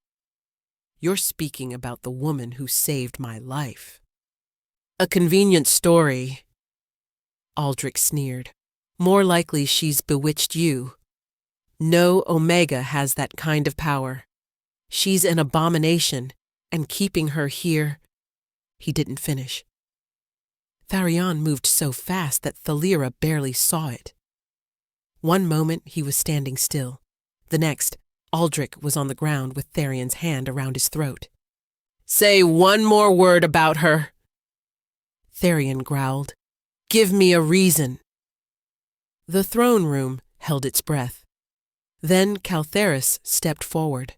You're speaking about the woman who saved my life. A convenient story, Aldrich sneered. More likely she's bewitched you. No Omega has that kind of power. She's an abomination, and keeping her here... He didn't finish. Tharion moved so fast that Thalira barely saw it. One moment he was standing still. The next, Aldrich was on the ground with Tharion's hand around his throat. Say one more word about her, Tharion growled. Give me a reason. The throne room held its breath. Then Caltheris stepped forward.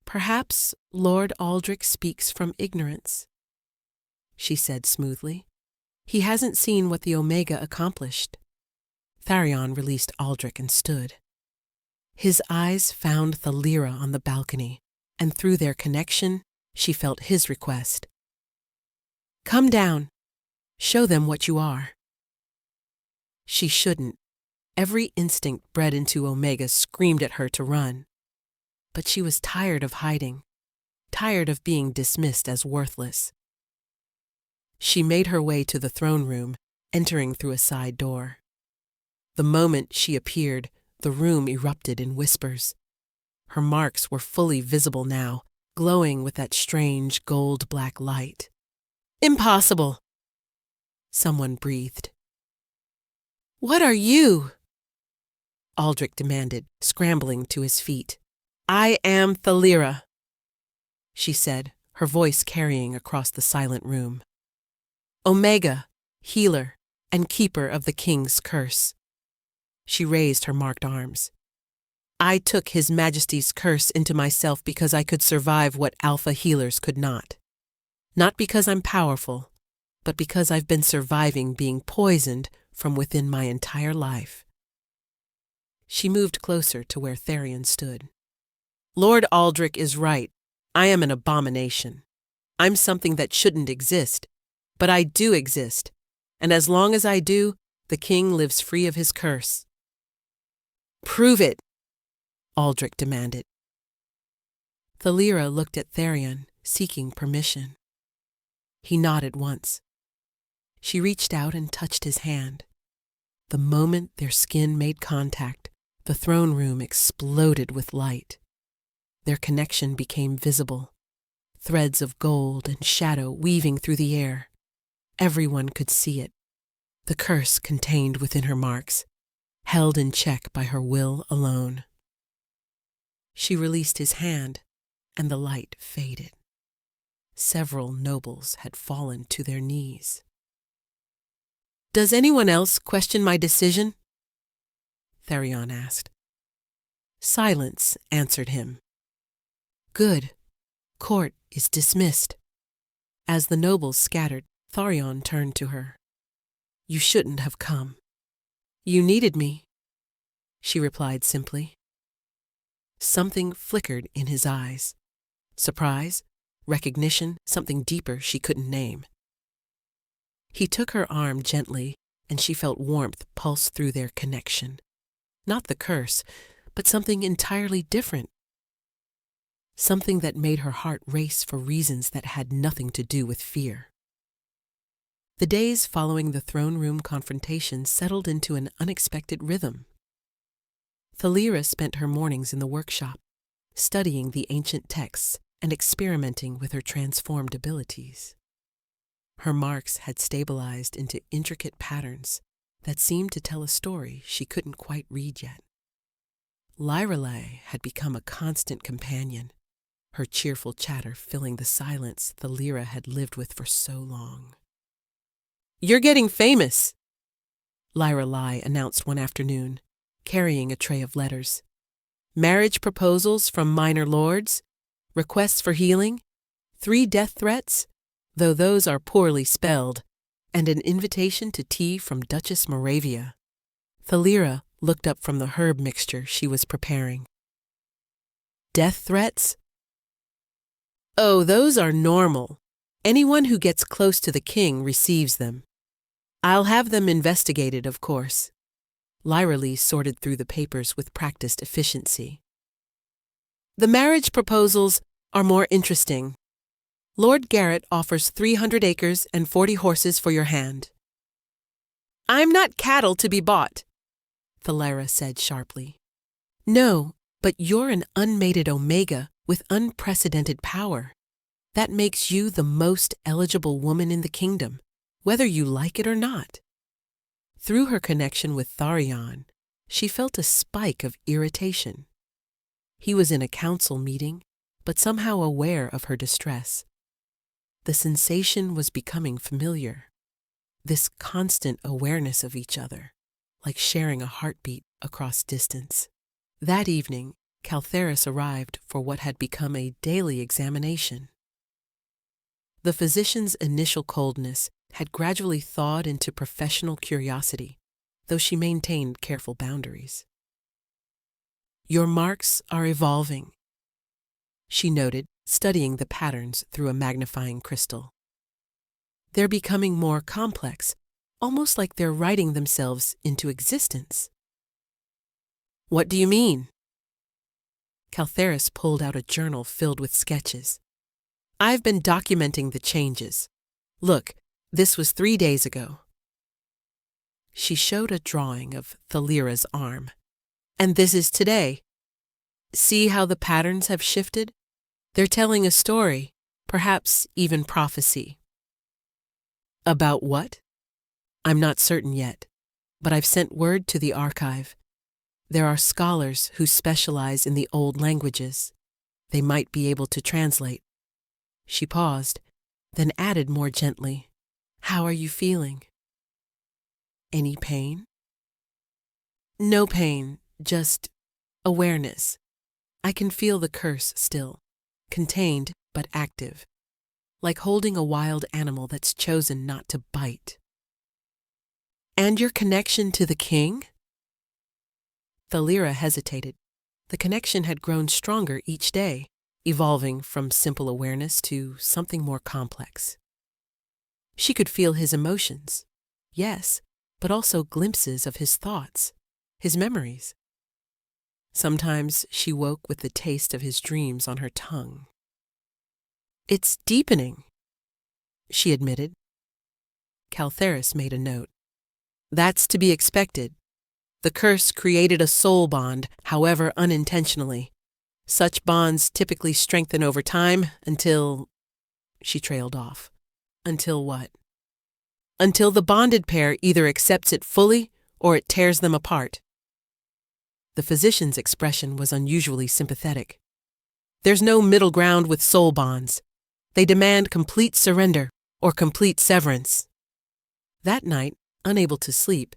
Perhaps Lord Aldrich speaks from ignorance, she said smoothly. He hasn't seen what the Omega accomplished. Tharion released Aldrich and stood. His eyes found Thalira on the balcony, and through their connection, she felt his request. Come down. Show them what you are. She shouldn't. Every instinct bred into Omega screamed at her to run. But she was tired of hiding, tired of being dismissed as worthless. She made her way to the throne room, entering through a side door. The moment she appeared, the room erupted in whispers. Her marks were fully visible now, glowing with that strange gold-black light. Impossible! Someone breathed. What are you? Aldrich demanded, scrambling to his feet. I am Thalira, she said, her voice carrying across the silent room. Omega, healer, and keeper of the king's curse. She raised her marked arms. I took His Majesty's curse into myself because I could survive what alpha healers could not. Not because I'm powerful, but because I've been surviving being poisoned from within my entire life. She moved closer to where Tharion stood. Lord Aldrich is right. I am an abomination. I'm something that shouldn't exist, but I do exist, and as long as I do, the king lives free of his curse. Prove it, Aldrich demanded. Thalira looked at Tharion, seeking permission. He nodded once. She reached out and touched his hand. The moment their skin made contact, the throne room exploded with light. Their connection became visible, threads of gold and shadow weaving through the air. Everyone could see it, the curse contained within her marks, held in check by her will alone. She released his hand, and the light faded. Several nobles had fallen to their knees. Does anyone else question my decision? Tharion asked. Silence answered him. Good. Court is dismissed. As the nobles scattered, Tharion turned to her. You shouldn't have come. You needed me, she replied simply. Something flickered in his eyes. Surprise, recognition, something deeper she couldn't name. He took her arm gently, and she felt warmth pulse through their connection. Not the curse, but something entirely different. Something that made her heart race for reasons that had nothing to do with fear. The days following the throne room confrontation settled into an unexpected rhythm. Thalira spent her mornings in the workshop, studying the ancient texts and experimenting with her transformed abilities. Her marks had stabilized into intricate patterns that seemed to tell a story she couldn't quite read yet. Lyrelai had become a constant companion, her cheerful chatter filling the silence Thalira had lived with for so long. You're getting famous, Lyrelai announced one afternoon, carrying a tray of letters. Marriage proposals from minor lords, requests for healing, 3 death threats, though those are poorly spelled, and an invitation to tea from Duchess Moravia. Thalira looked up from the herb mixture she was preparing. Death threats? Oh, those are normal. Anyone who gets close to the king receives them. I'll have them investigated, of course. Lyra Lee sorted through the papers with practiced efficiency. The marriage proposals are more interesting. Lord Garrett offers 300 acres and 40 horses for your hand. I'm not cattle to be bought, Thalera said sharply. No, but you're an unmated Omega with unprecedented power. That makes you the most eligible woman in the kingdom, whether you like it or not. Through her connection with Tharion, she felt a spike of irritation. He was in a council meeting, but somehow aware of her distress. The sensation was becoming familiar. This constant awareness of each other, like sharing a heartbeat across distance. That evening, Caltheris arrived for what had become a daily examination. The physician's initial coldness had gradually thawed into professional curiosity, though she maintained careful boundaries. Your marks are evolving, she noted, studying the patterns through a magnifying crystal. They're becoming more complex, almost like they're writing themselves into existence. What do you mean? Caltheris pulled out a journal filled with sketches. I've been documenting the changes. Look, this was 3 days ago. She showed a drawing of Thalera's arm. And this is today. See how the patterns have shifted? They're telling a story, perhaps even prophecy. About what? I'm not certain yet, but I've sent word to the archive. There are scholars who specialize in the old languages. They might be able to translate. She paused, then added more gently, How are you feeling? Any pain? No pain, just awareness. I can feel the curse still, contained but active, like holding a wild animal that's chosen not to bite. And your connection to the king? Thalera hesitated. The connection had grown stronger each day, evolving from simple awareness to something more complex. She could feel his emotions, yes, but also glimpses of his thoughts, his memories. Sometimes she woke with the taste of his dreams on her tongue. It's deepening, she admitted. Caltheris made a note. That's to be expected. The curse created a soul bond, however unintentionally. Such bonds typically strengthen over time until... She trailed off. Until what? Until the bonded pair either accepts it fully or it tears them apart. The physician's expression was unusually sympathetic. There's no middle ground with soul bonds. They demand complete surrender or complete severance. That night, unable to sleep,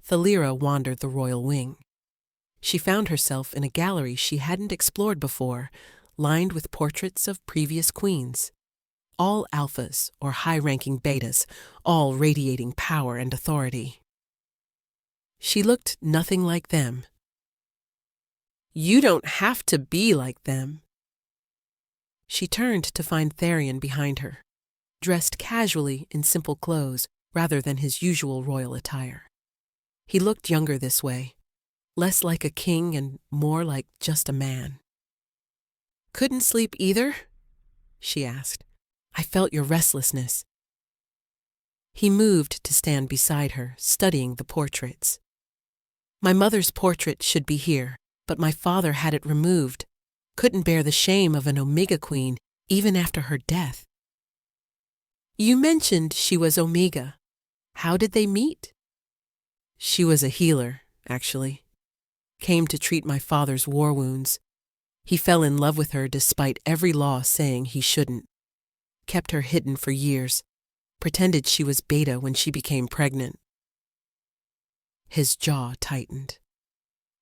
Thalera wandered the royal wing. She found herself in a gallery she hadn't explored before, lined with portraits of previous queens. All alphas or high-ranking betas, all radiating power and authority. She looked nothing like them. You don't have to be like them. She turned to find Tharion behind her, dressed casually in simple clothes rather than his usual royal attire. He looked younger this way, less like a king and more like just a man. Couldn't sleep either? She asked. I felt your restlessness. He moved to stand beside her, studying the portraits. My mother's portrait should be here, but my father had it removed. Couldn't bear the shame of an Omega queen, even after her death. You mentioned she was Omega. How did they meet? She was a healer, actually. Came to treat my father's war wounds. He fell in love with her despite every law saying he shouldn't. Kept her hidden for years. Pretended she was beta when she became pregnant. His jaw tightened.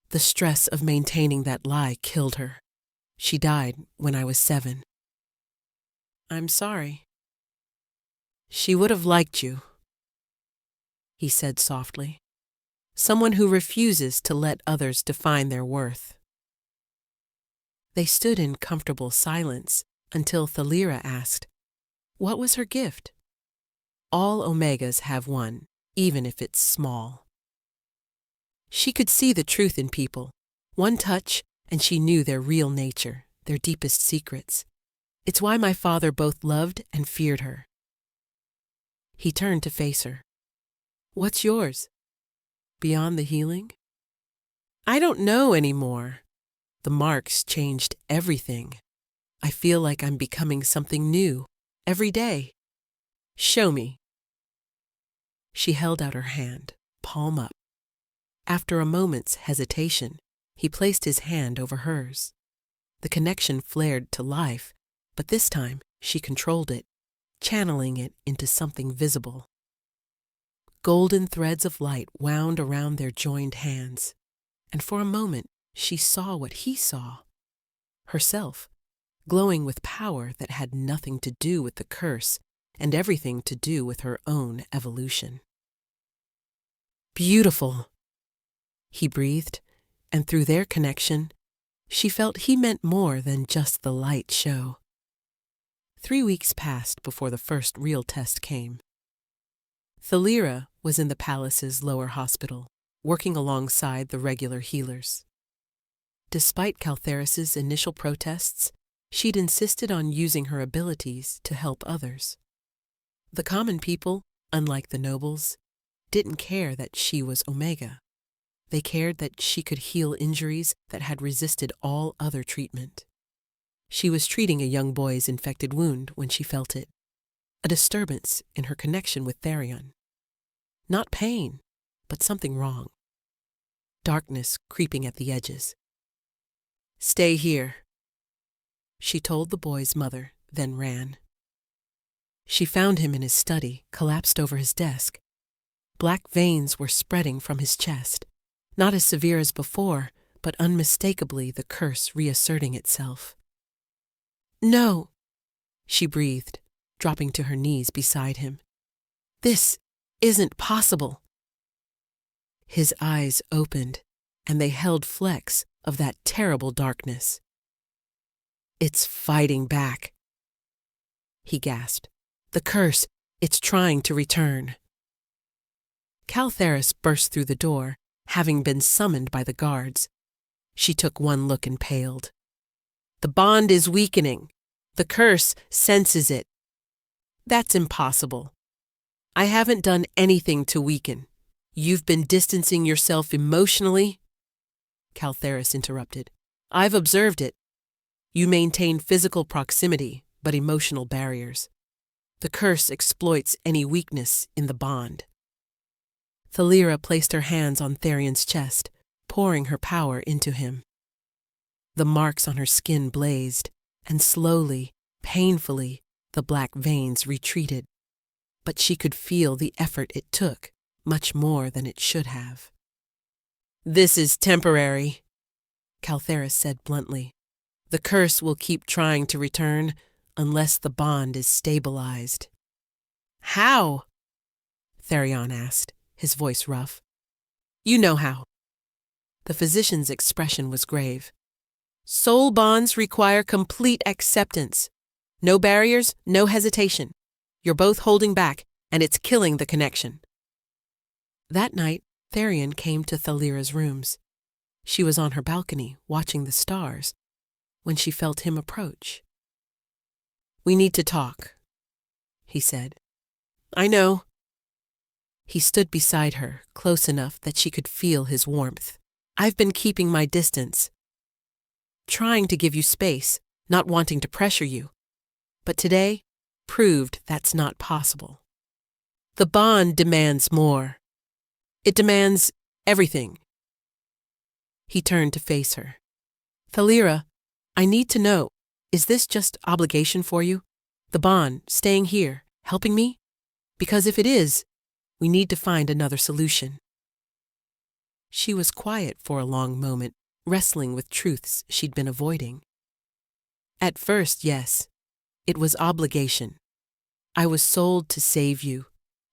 The stress of maintaining that lie killed her. She died when I was 7. I'm sorry. She would have liked you, he said softly. Someone who refuses to let others define their worth. They stood in comfortable silence until Thalira asked, "What was her gift?" All Omegas have one, even if it's small. She could see the truth in people. One touch, and she knew their real nature, their deepest secrets. It's why my father both loved and feared her. He turned to face her. "What's yours? Beyond the healing?" "I don't know anymore. The marks changed everything. I feel like I'm becoming something new every day." "Show me." She held out her hand, palm up. After a moment's hesitation, he placed his hand over hers. The connection flared to life, but this time she controlled it, channeling it into something visible. Golden threads of light wound around their joined hands, and for a moment she saw what he saw. Herself, glowing with power that had nothing to do with the curse and everything to do with her own evolution. "Beautiful," he breathed, and through their connection, she felt he meant more than just the light show. 3 weeks passed before the first real test came. Thalira was in the palace's lower hospital, working alongside the regular healers. Despite Caltheris's initial protests, she'd insisted on using her abilities to help others. The common people, unlike the nobles, didn't care that she was Omega. They cared that she could heal injuries that had resisted all other treatment. She was treating a young boy's infected wound when she felt it, a disturbance in her connection with Therion. Not pain, but something wrong. Darkness creeping at the edges. "Stay here," she told the boy's mother, then ran. She found him in his study, collapsed over his desk. Black veins were spreading from his chest, not as severe as before, but unmistakably the curse reasserting itself. "No," she breathed, dropping to her knees beside him. "This isn't possible." His eyes opened, and they held flecks of that terrible darkness. "It's fighting back," he gasped. "The curse, it's trying to return." Caltheris burst through the door, having been summoned by the guards. She took one look and paled. "The bond is weakening. The curse senses it." "That's impossible. I haven't done anything to weaken. You've been distancing yourself emotionally." Caltheris interrupted. "I've observed it. You maintain physical proximity, but emotional barriers. The curse exploits any weakness in the bond." Thalira placed her hands on Therion's chest, pouring her power into him. The marks on her skin blazed, and slowly, painfully, the black veins retreated. But she could feel the effort it took, much more than it should have. "This is temporary," Caltheris said bluntly. "The curse will keep trying to return unless the bond is stabilized." "How?" Therion asked, his voice rough. "You know how." The physician's expression was grave. "Soul bonds require complete acceptance. No barriers, no hesitation. You're both holding back, and it's killing the connection." That night, Therion came to Thalira's rooms. She was on her balcony, watching the stars, when she felt him approach. "We need to talk," he said. "I know." He stood beside her, close enough that she could feel his warmth. "I've been keeping my distance, trying to give you space, not wanting to pressure you. But today proved that's not possible. The bond demands more. It demands everything." He turned to face her. "Thalira, I need to know, is this just obligation for you? The bond, staying here, helping me? Because if it is, we need to find another solution." She was quiet for a long moment, wrestling with truths she'd been avoiding. "At first, yes. It was obligation. I was sold to save you,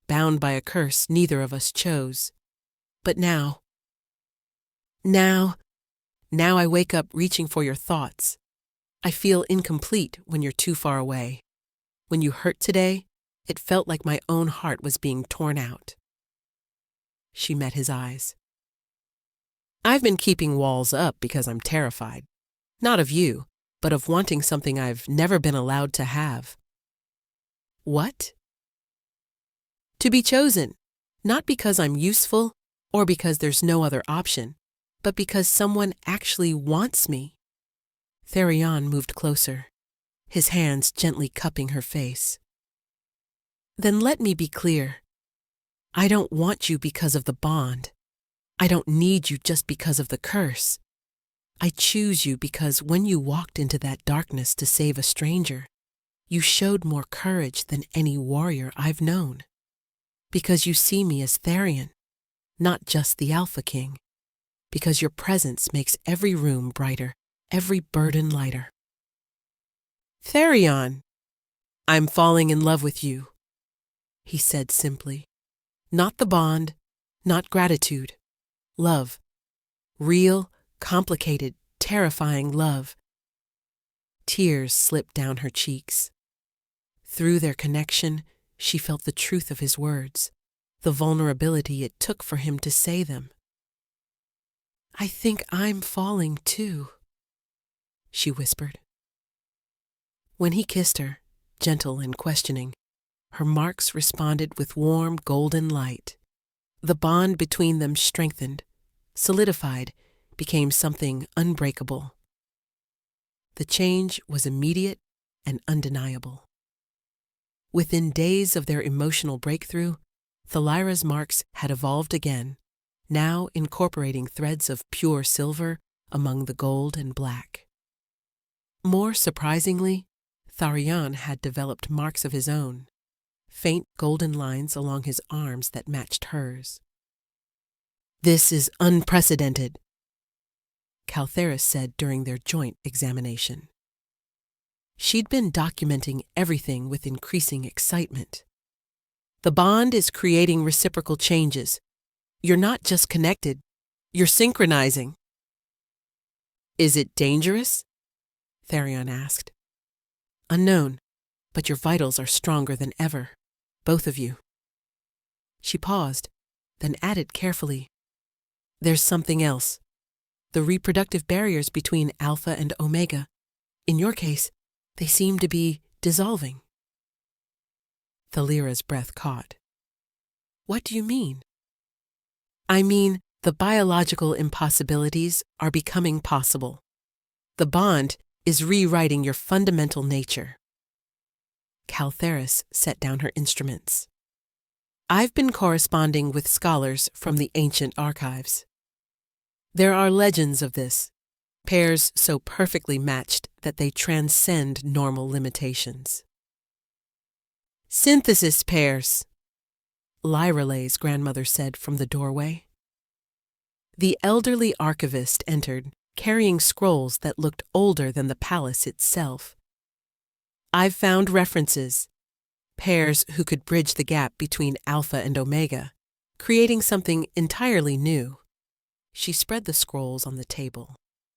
bound by a curse neither of us chose. But now I wake up reaching for your thoughts, I feel incomplete when you're too far away. When you hurt today, it felt like my own heart was being torn out. She met his eyes. I've been keeping walls up because I'm terrified. Not of you, but of wanting something I've never been allowed to have. What? To be chosen, not because I'm useful or because there's no other option, but because someone actually wants me. Tharion moved closer, his hands gently cupping her face. Then let me be clear. I don't want you because of the bond. I don't need you just because of the curse. I choose you because when you walked into that darkness to save a stranger, you showed more courage than any warrior I've known. Because you see me as Tharion, not just the Alpha King. Because your presence makes every room brighter, every burden lighter. Tharion, I'm falling in love with you, he said simply. Not the bond, not gratitude. Love. Real, complicated, terrifying love. Tears slipped down her cheeks. Through their connection, she felt the truth of his words, the vulnerability it took for him to say them. I think I'm falling too, she whispered. When he kissed her, gentle and questioning, her marks responded with warm golden light. The bond between them strengthened, solidified, became something unbreakable. The change was immediate and undeniable. Within days of their emotional breakthrough, Thalira's marks had evolved again, now incorporating threads of pure silver among the gold and black. More surprisingly, Tharion had developed marks of his own, faint golden lines along his arms that matched hers. This is unprecedented, Caltheris said during their joint examination. She'd been documenting everything with increasing excitement. The bond is creating reciprocal changes. You're not just connected, you're synchronizing. Is it dangerous? Tharion asked. Unknown, but your vitals are stronger than ever, both of you. She paused, then added carefully, There's something else. The reproductive barriers between Alpha and Omega. In your case, they seem to be dissolving. Thalira's breath caught. What do you mean? I mean, the biological impossibilities are becoming possible. The bond is rewriting your fundamental nature. Caltheris set down her instruments. I've been corresponding with scholars from the ancient archives. There are legends of this, pairs so perfectly matched that they transcend normal limitations. Synthesis pairs, Lyralay's grandmother said from the doorway. The elderly archivist entered, carrying scrolls that looked older than the palace itself. I've found references, pairs who could bridge the gap between Alpha and Omega, creating something entirely new. She spread the scrolls on the table,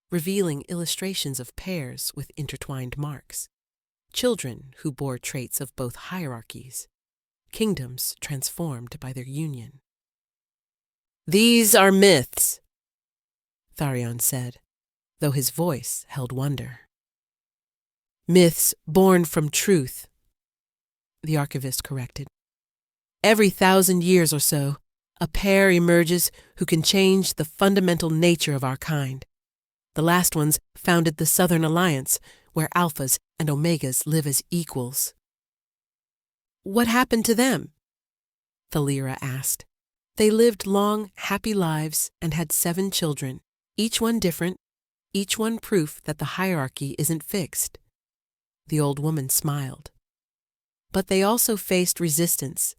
revealing illustrations of pairs with intertwined marks, children who bore traits of both hierarchies, kingdoms transformed by their union. These are myths, Tharion said, though his voice held wonder. Myths born from truth, the archivist corrected. Every 1,000 years or so, a pair emerges who can change the fundamental nature of our kind. The last ones founded the Southern Alliance, where Alphas and Omegas live as equals. What happened to them? Thalira asked. They lived long, happy lives and had 7 children, each one different, each one proof that the hierarchy isn't fixed. The old woman smiled. But they also faced resistance.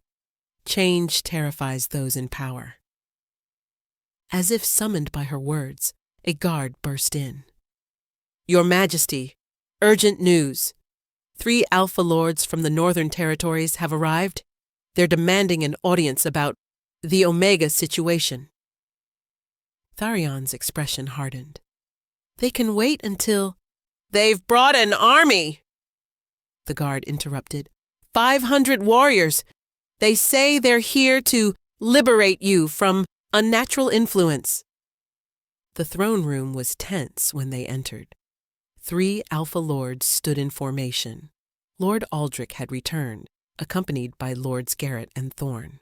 Change terrifies those in power. As if summoned by her words, a guard burst in. Your Majesty, urgent news. 3 Alpha Lords from the Northern Territories have arrived. They're demanding an audience about the Omega situation. Tharion's expression hardened. They can wait until... They've brought an army, the guard interrupted. 500 warriors. They say they're here to liberate you from unnatural influence. The throne room was tense when they entered. 3 Alpha Lords stood in formation. Lord Aldrich had returned, accompanied by Lords Garrett and Thorn.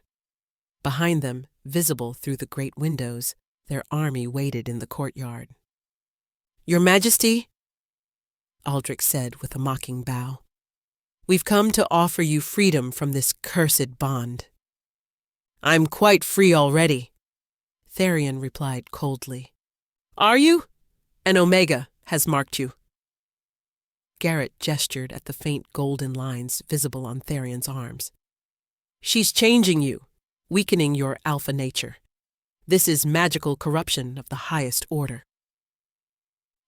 Behind them, visible through the great windows, their army waited in the courtyard. "Your Majesty," Aldrich said with a mocking bow, "we've come to offer you freedom from this cursed bond." "I'm quite free already," Therion replied coldly. "Are you? An Omega has marked you." Garrett gestured at the faint golden lines visible on Therion's arms. "She's changing you, weakening your alpha nature. This is magical corruption of the highest order.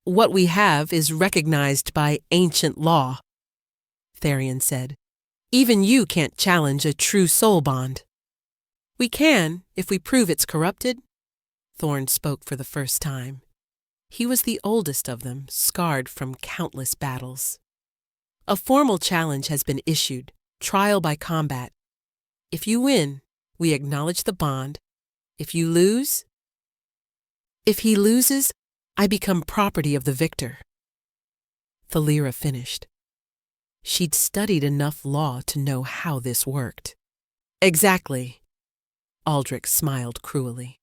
What we have is recognized by ancient law," Therion said. "Even you can't challenge a true soul bond." "We can, if we prove it's corrupted," Thorn spoke for the first time. He was the oldest of them, scarred from countless battles. "A formal challenge has been issued, trial by combat. If you win, we acknowledge the bond. If you lose..." "If he loses, I become property of the victor," Thalira finished. She'd studied enough law to know how this worked. "Exactly," Aldrich smiled cruelly.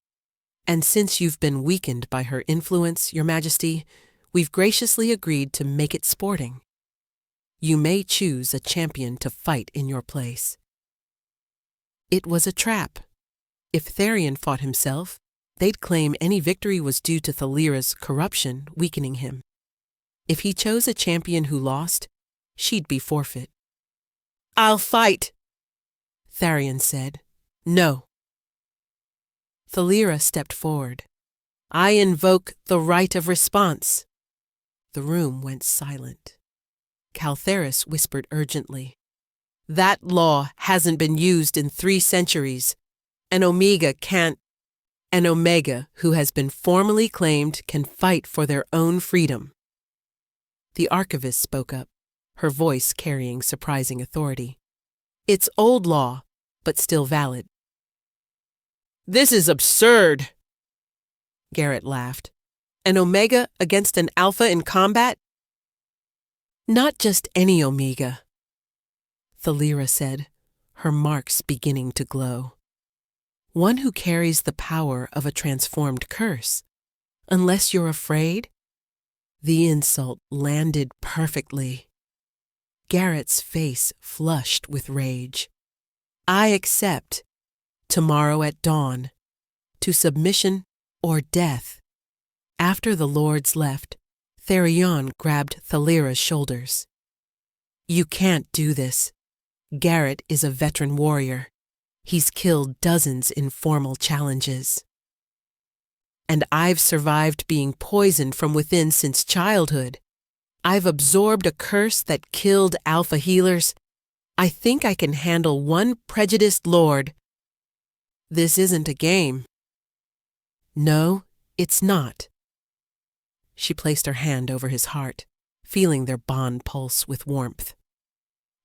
"And since you've been weakened by her influence, Your Majesty, we've graciously agreed to make it sporting. You may choose a champion to fight in your place." It was a trap. If Therion fought himself, they'd claim any victory was due to Thalira's corruption weakening him. If he chose a champion who lost, she'd be forfeit. "I'll fight," Therion said. "No." Thalira stepped forward. "I invoke the right of response." The room went silent. Caltheris whispered urgently, "That law hasn't been used in 3 centuries. An Omega can't. An Omega who has been formally claimed can fight for their own freedom." The archivist spoke up, her voice carrying surprising authority. "It's old law, but still valid." "This is absurd," Garrett laughed. "An Omega against an Alpha in combat?" "Not just any Omega," Thalira said, her marks beginning to glow. "One who carries the power of a transformed curse. Unless you're afraid?" The insult landed perfectly. Garrett's face flushed with rage. "I accept. Tomorrow at dawn. To submission or death." After the lords left, Therion grabbed Thalira's shoulders. "You can't do this. Garrett is a veteran warrior. He's killed dozens in formal challenges. And I've survived being poisoned from within since childhood. I've absorbed a curse that killed alpha healers. I think I can handle one prejudiced lord. This isn't a game." "No, it's not." She placed her hand over his heart, feeling their bond pulse with warmth.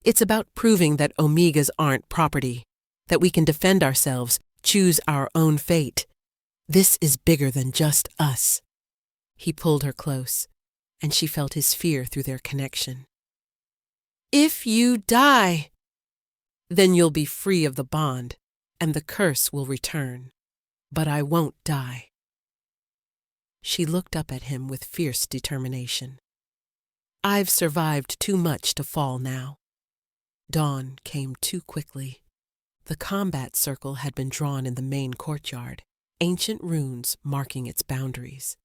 "It's about proving that Omegas aren't property, that we can defend ourselves, choose our own fate. This is bigger than just us." He pulled her close, and she felt his fear through their connection. "If you die, then you'll be free of the bond, and the curse will return. But I won't die." She looked up at him with fierce determination. "I've survived too much to fall now." Dawn came too quickly. The combat circle had been drawn in the main courtyard, ancient runes marking its boundaries.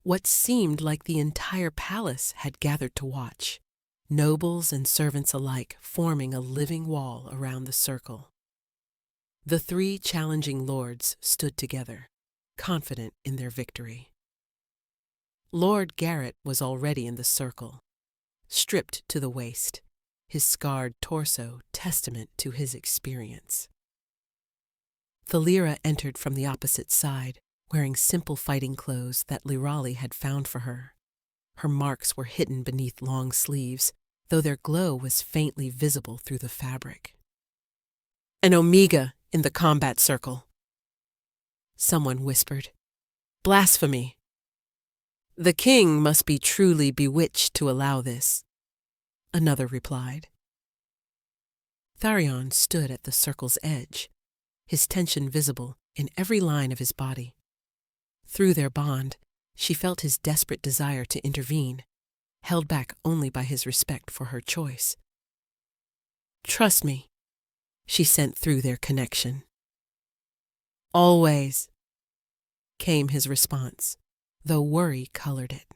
What seemed like the entire palace had gathered to watch, nobles and servants alike forming a living wall around the circle. The 3 challenging lords stood together, confident in their victory. Lord Garrett was already in the circle, stripped to the waist, his scarred torso testament to his experience. Thalira entered from the opposite side, wearing simple fighting clothes that Lirali had found for her. Her marks were hidden beneath long sleeves, though their glow was faintly visible through the fabric. "An Omega in the combat circle," someone whispered. "Blasphemy. The king must be truly bewitched to allow this," another replied. Tharion stood at the circle's edge, his tension visible in every line of his body. Through their bond, she felt his desperate desire to intervene, held back only by his respect for her choice. "Trust me," she sent through their connection. "Always," came his response, though worry colored it.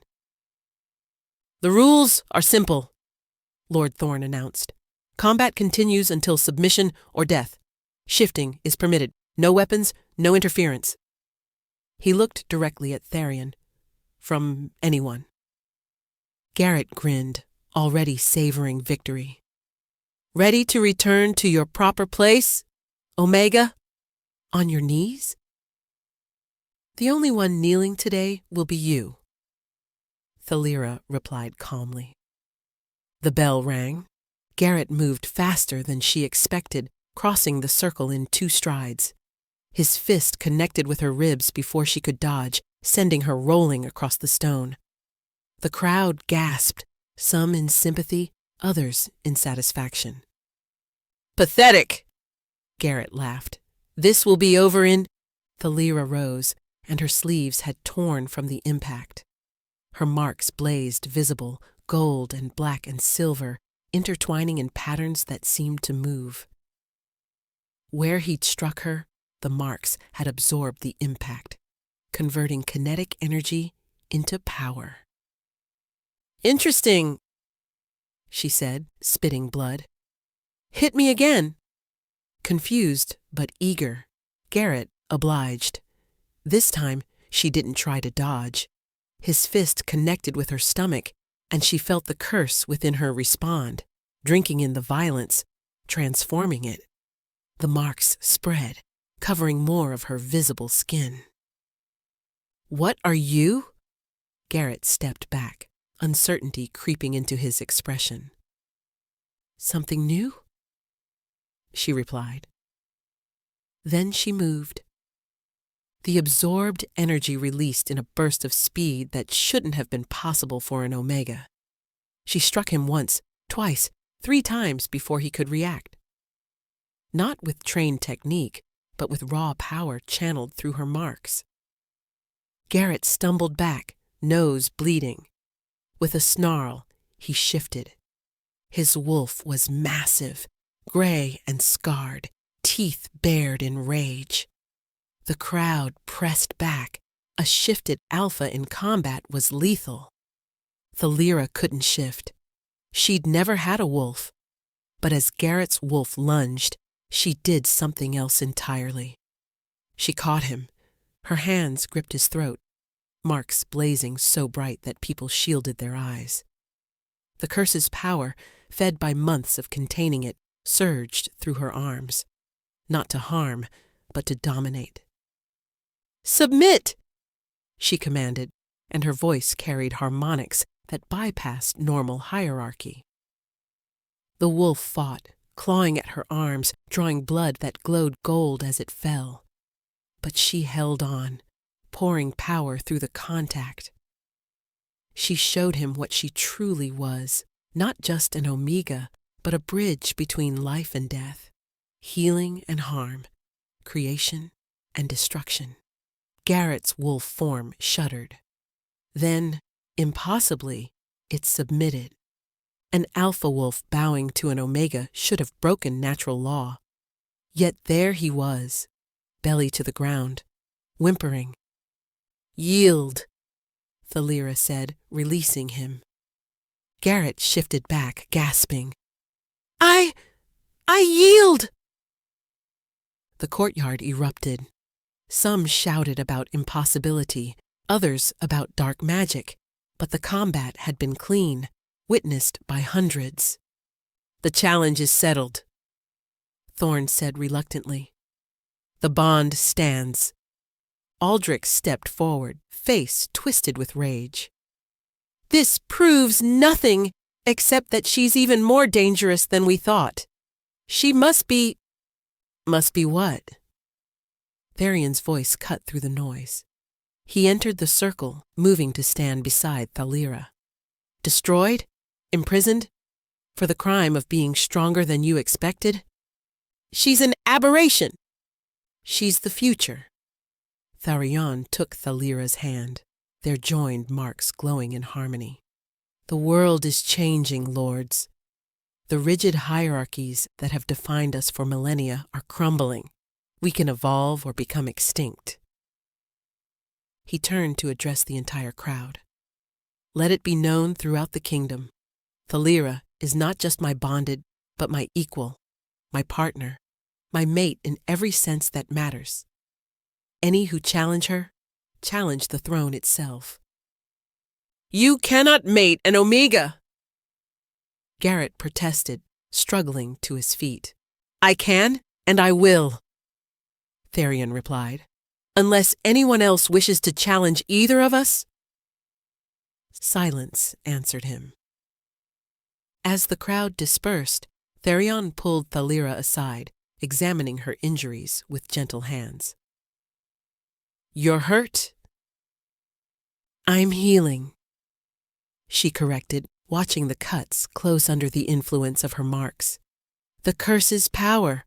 "The rules are simple," Lord Thorn announced. "Combat continues until submission or death. Shifting is permitted. No weapons, no interference." He looked directly at Tharion. "From anyone." Garrett grinned, already savoring victory. "Ready to return to your proper place, Omega? On your knees?" "The only one kneeling today will be you," Thalira replied calmly. The bell rang. Garrett moved faster than she expected, crossing the circle in 2 strides. His fist connected with her ribs before she could dodge, sending her rolling across the stone. The crowd gasped, some in sympathy, others in satisfaction. "Pathetic!" Garrett laughed. "This will be over in—" Thalira rose, and her sleeves had torn from the impact. Her marks blazed visible, gold and black and silver, intertwining in patterns that seemed to move. Where he'd struck her, the marks had absorbed the impact, converting kinetic energy into power. "Interesting," she said, spitting blood. "Hit me again." Confused but eager, Garrett obliged. This time, she didn't try to dodge. His fist connected with her stomach, and she felt the curse within her respond, drinking in the violence, transforming it. The marks spread, covering more of her visible skin. "What are you?" Garrett stepped back, uncertainty creeping into his expression. "Something new?" she replied. Then she moved. The absorbed energy released in a burst of speed that shouldn't have been possible for an Omega. She struck him once, twice, 3 times before he could react. Not with trained technique, but with raw power channeled through her marks. Garrett stumbled back, nose bleeding. With a snarl, he shifted. His wolf was massive, gray and scarred, teeth bared in rage. The crowd pressed back. A shifted alpha in combat was lethal. Thalira couldn't shift. She'd never had a wolf. But as Garrett's wolf lunged, she did something else entirely. She caught him. Her hands gripped his throat, marks blazing so bright that people shielded their eyes. The curse's power, fed by months of containing it, surged through her arms, not to harm, but to dominate. "Submit!" she commanded, and her voice carried harmonics that bypassed normal hierarchy. The wolf fought, clawing at her arms, drawing blood that glowed gold as it fell. But she held on, pouring power through the contact. She showed him what she truly was, not just an Omega, but a bridge between life and death, healing and harm, creation and destruction. Garrett's wolf form shuddered. Then, impossibly, it submitted. An alpha wolf bowing to an Omega should have broken natural law. Yet there he was, belly to the ground, whimpering. "Yield," Thalira said, releasing him. Garrett shifted back, gasping. I yield!" The courtyard erupted. Some shouted about impossibility, others about dark magic, but the combat had been clean, witnessed by hundreds. "The challenge is settled," Thorn said reluctantly. "The bond stands." Aldrich stepped forward, face twisted with rage. This proves nothing except that she's even more dangerous than we thought. She must be... Must be what? Tharian's voice cut through the noise. He entered the circle, moving to stand beside Thalira. Destroyed? Imprisoned? For the crime of being stronger than you expected? She's an aberration. She's the future. Tharian took Thalira's hand, their joined marks glowing in harmony. The world is changing, lords. The rigid hierarchies that have defined us for millennia are crumbling. We can evolve or become extinct. He turned to address the entire crowd. Let it be known throughout the kingdom, Thalira is not just my bonded, but my equal, my partner, my mate in every sense that matters. Any who challenge her, challenge the throne itself. You cannot mate an Omega! Garrett protested, struggling to his feet. I can, and I will, Tharian replied. Unless anyone else wishes to challenge either of us? Silence answered him. As the crowd dispersed, Tharian pulled Thalira aside, examining her injuries with gentle hands. You're hurt? I'm healing, she corrected, watching the cuts close under the influence of her marks. The curse's power.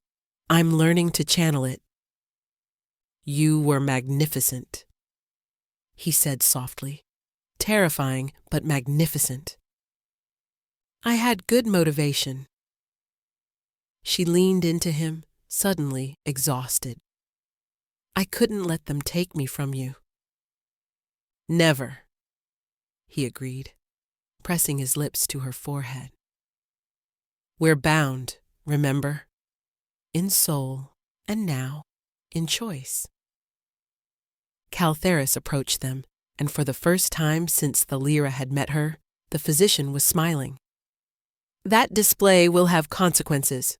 I'm learning to channel it. You were magnificent, he said softly. Terrifying, but magnificent. I had good motivation. She leaned into him, suddenly exhausted. I couldn't let them take me from you. Never, he agreed, pressing his lips to her forehead. We're bound, remember? In soul, and now, in choice. Caltheris approached them, and for the first time since Thalira had met her, the physician was smiling. That display will have consequences.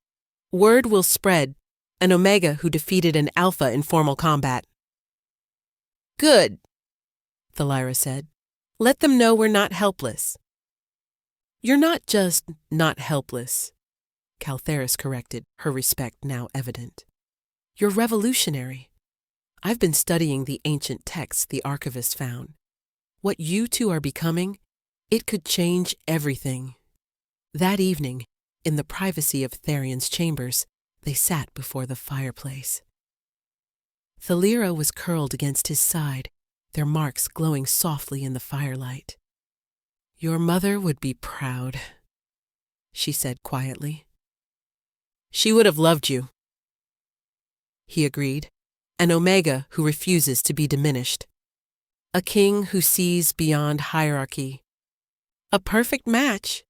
Word will spread, an Omega who defeated an Alpha in formal combat. Good, Thalira said. Let them know we're not helpless. You're not just not helpless, Caltheris corrected, her respect now evident. You're revolutionary. I've been studying the ancient texts the archivist found. What you two are becoming, it could change everything. That evening, in the privacy of Tharian's chambers, they sat before the fireplace. Thalira was curled against his side, their marks glowing softly in the firelight. Your mother would be proud, she said quietly. She would have loved you, he agreed, an Omega who refuses to be diminished. A king who sees beyond hierarchy. A perfect match.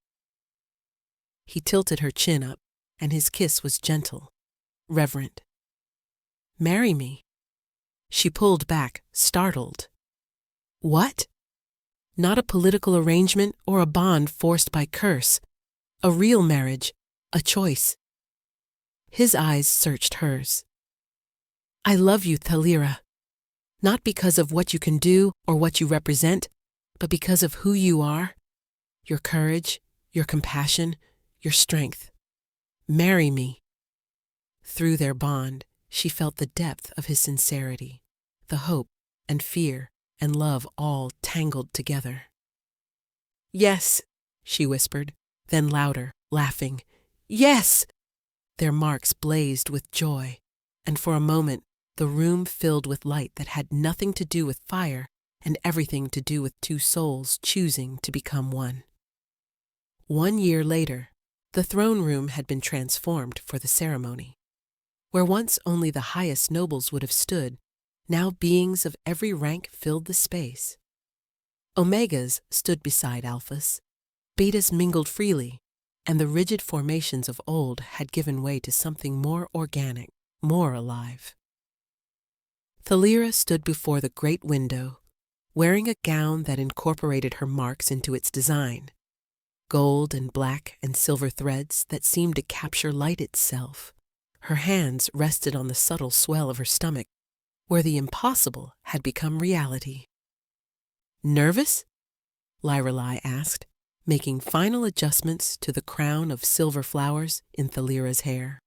He tilted her chin up, and his kiss was gentle, reverent. Marry me. She pulled back, startled. What? Not a political arrangement or a bond forced by curse. A real marriage, a choice. His eyes searched hers. I love you, Thalira. Not because of what you can do or what you represent, but because of who you are, your courage, your compassion, your strength. Marry me. Through their bond, she felt the depth of his sincerity, the hope and fear and love all tangled together. Yes, she whispered, then louder, laughing. Yes! Their marks blazed with joy, and for a moment the room filled with light that had nothing to do with fire and everything to do with two souls choosing to become one. 1 year later, the throne room had been transformed for the ceremony. Where once only the highest nobles would have stood, now beings of every rank filled the space. Omegas stood beside Alphas, Betas mingled freely, and the rigid formations of old had given way to something more organic, more alive. Thalira stood before the great window, wearing a gown that incorporated her marks into its design, gold and black and silver threads that seemed to capture light itself. Her hands rested on the subtle swell of her stomach, where the impossible had become reality. Nervous? Lyrelai asked, making final adjustments to the crown of silver flowers in Thalira's hair.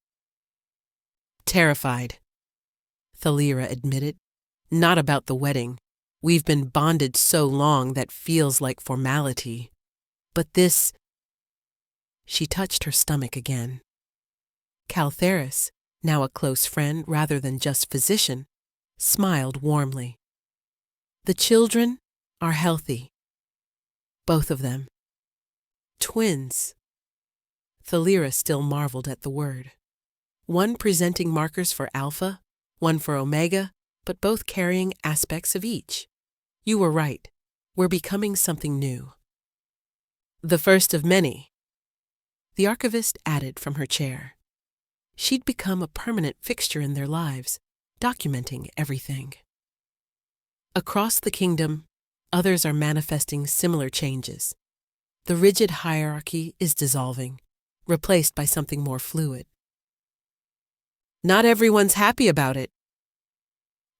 Terrified, Thalira admitted. Not about the wedding. We've been bonded so long that feels like formality. But this... She touched her stomach again. Caltheris, now a close friend rather than just physician, smiled warmly. The children are healthy. Both of them. Twins. Thalira still marveled at the word. One presenting markers for alpha, one for omega, but both carrying aspects of each. You were right. We're becoming something new. The first of many, the archivist added from her chair. She'd become a permanent fixture in their lives, documenting everything. Across the kingdom, others are manifesting similar changes. The rigid hierarchy is dissolving, replaced by something more fluid. Not everyone's happy about it,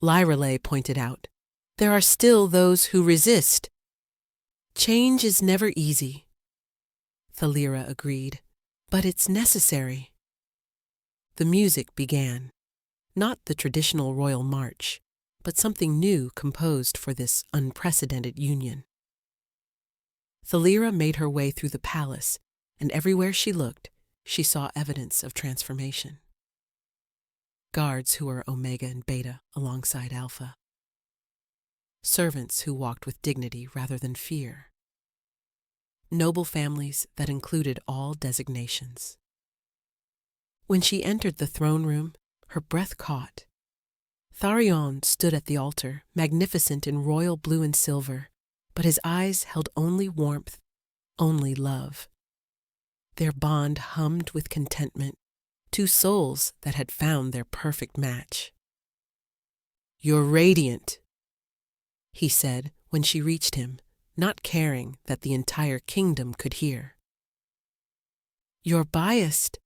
Lyrelai pointed out. There are still those who resist. Change is never easy, Thalira agreed, but it's necessary. The music began, not the traditional royal march, but something new composed for this unprecedented union. Thalira made her way through the palace, and everywhere she looked, she saw evidence of transformation. Guards who were Omega and Beta alongside Alpha. Servants who walked with dignity rather than fear. Noble families that included all designations. When she entered the throne room, her breath caught. Tharion stood at the altar, magnificent in royal blue and silver, but his eyes held only warmth, only love. Their bond hummed with contentment, two souls that had found their perfect match. "You're radiant," he said when she reached him, not caring that the entire kingdom could hear. "You're biased,"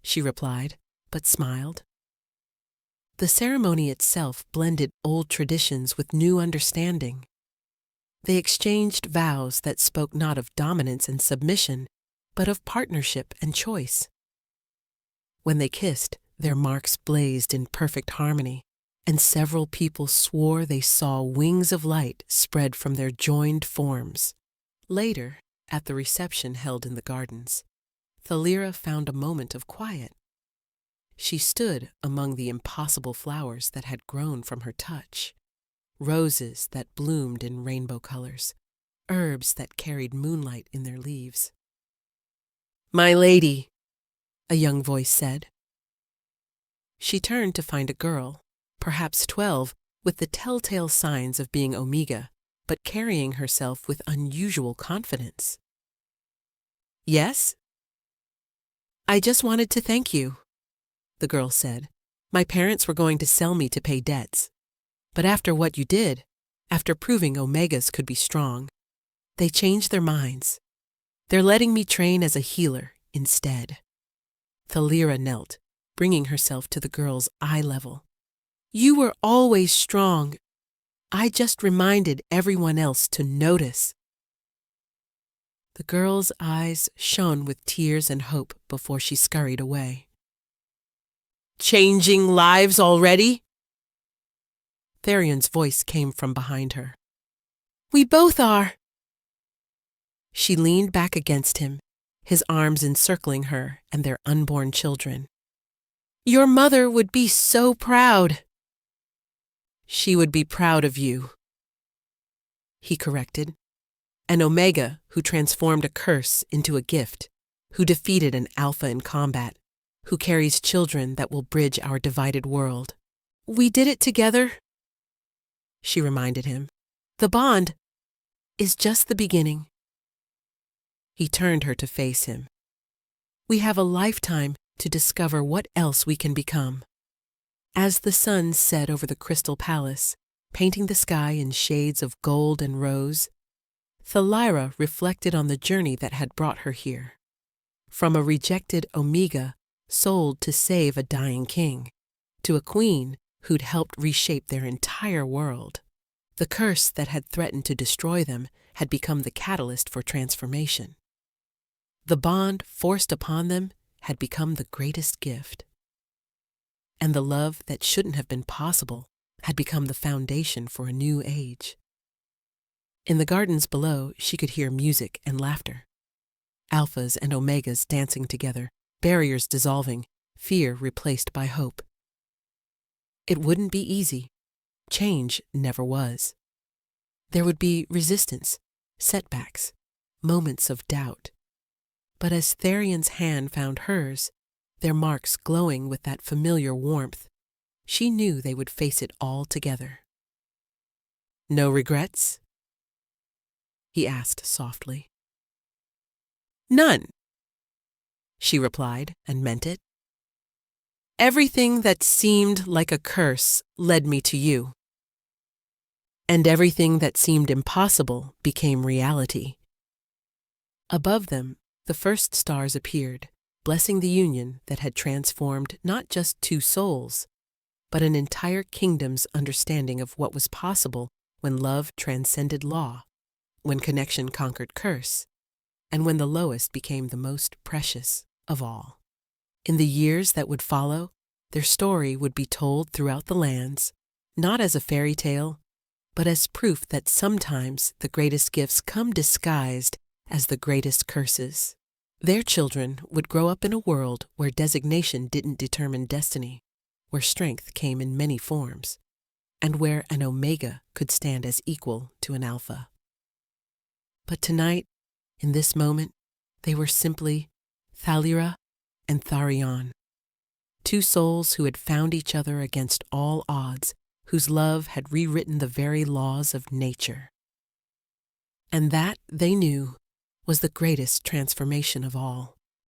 she replied, but smiled. The ceremony itself blended old traditions with new understanding. They exchanged vows that spoke not of dominance and submission, but of partnership and choice. When they kissed, their marks blazed in perfect harmony, and several people swore they saw wings of light spread from their joined forms. Later, at the reception held in the gardens, Thalira found a moment of quiet. She stood among the impossible flowers that had grown from her touch, roses that bloomed in rainbow colors, herbs that carried moonlight in their leaves. "My lady," a young voice said. She turned to find a girl, perhaps 12, with the telltale signs of being Omega, but carrying herself with unusual confidence. "Yes?" "I just wanted to thank you," the girl said. "My parents were going to sell me to pay debts. But after what you did, after proving Omegas could be strong, they changed their minds. They're letting me train as a healer instead." Thalira knelt, bringing herself to the girl's eye level. "You were always strong. I just reminded everyone else to notice." The girl's eyes shone with tears and hope before she scurried away. "Changing lives already?" Tharion's voice came from behind her. "We both are." She leaned back against him, his arms encircling her and their unborn children. "Your mother would be so proud." "She would be proud of you," he corrected. An Omega who transformed a curse into a gift, who defeated an Alpha in combat, who carries children that will bridge our divided world. "We did it together," she reminded him. "The bond is just the beginning." He turned her to face him. "We have a lifetime to discover what else we can become." As the sun set over the crystal palace, painting the sky in shades of gold and rose, Thalira reflected on the journey that had brought her here. From a rejected Omega sold to save a dying king, to a queen who'd helped reshape their entire world. The curse that had threatened to destroy them had become the catalyst for transformation. The bond forced upon them had become the greatest gift. And the love that shouldn't have been possible had become the foundation for a new age. In the gardens below, she could hear music and laughter. Alphas and omegas dancing together, barriers dissolving, fear replaced by hope. It wouldn't be easy. Change never was. There would be resistance, setbacks, moments of doubt. But as Therion's hand found hers, their marks glowing with that familiar warmth, she knew they would face it all together. "No regrets?" he asked softly. "None," she replied, and meant it. "Everything that seemed like a curse led me to you. And everything that seemed impossible became reality." Above them, the first stars appeared, blessing the union that had transformed not just two souls, but an entire kingdom's understanding of what was possible when love transcended law, when connection conquered curse, and when the lowest became the most precious of all. In the years that would follow, their story would be told throughout the lands, not as a fairy tale, but as proof that sometimes the greatest gifts come disguised as the greatest curses. Their children would grow up in a world where designation didn't determine destiny, where strength came in many forms, and where an omega could stand as equal to an alpha. But tonight, in this moment, they were simply Thalira and Tharion, two souls who had found each other against all odds, whose love had rewritten the very laws of nature. And that, they knew, was the greatest transformation of all.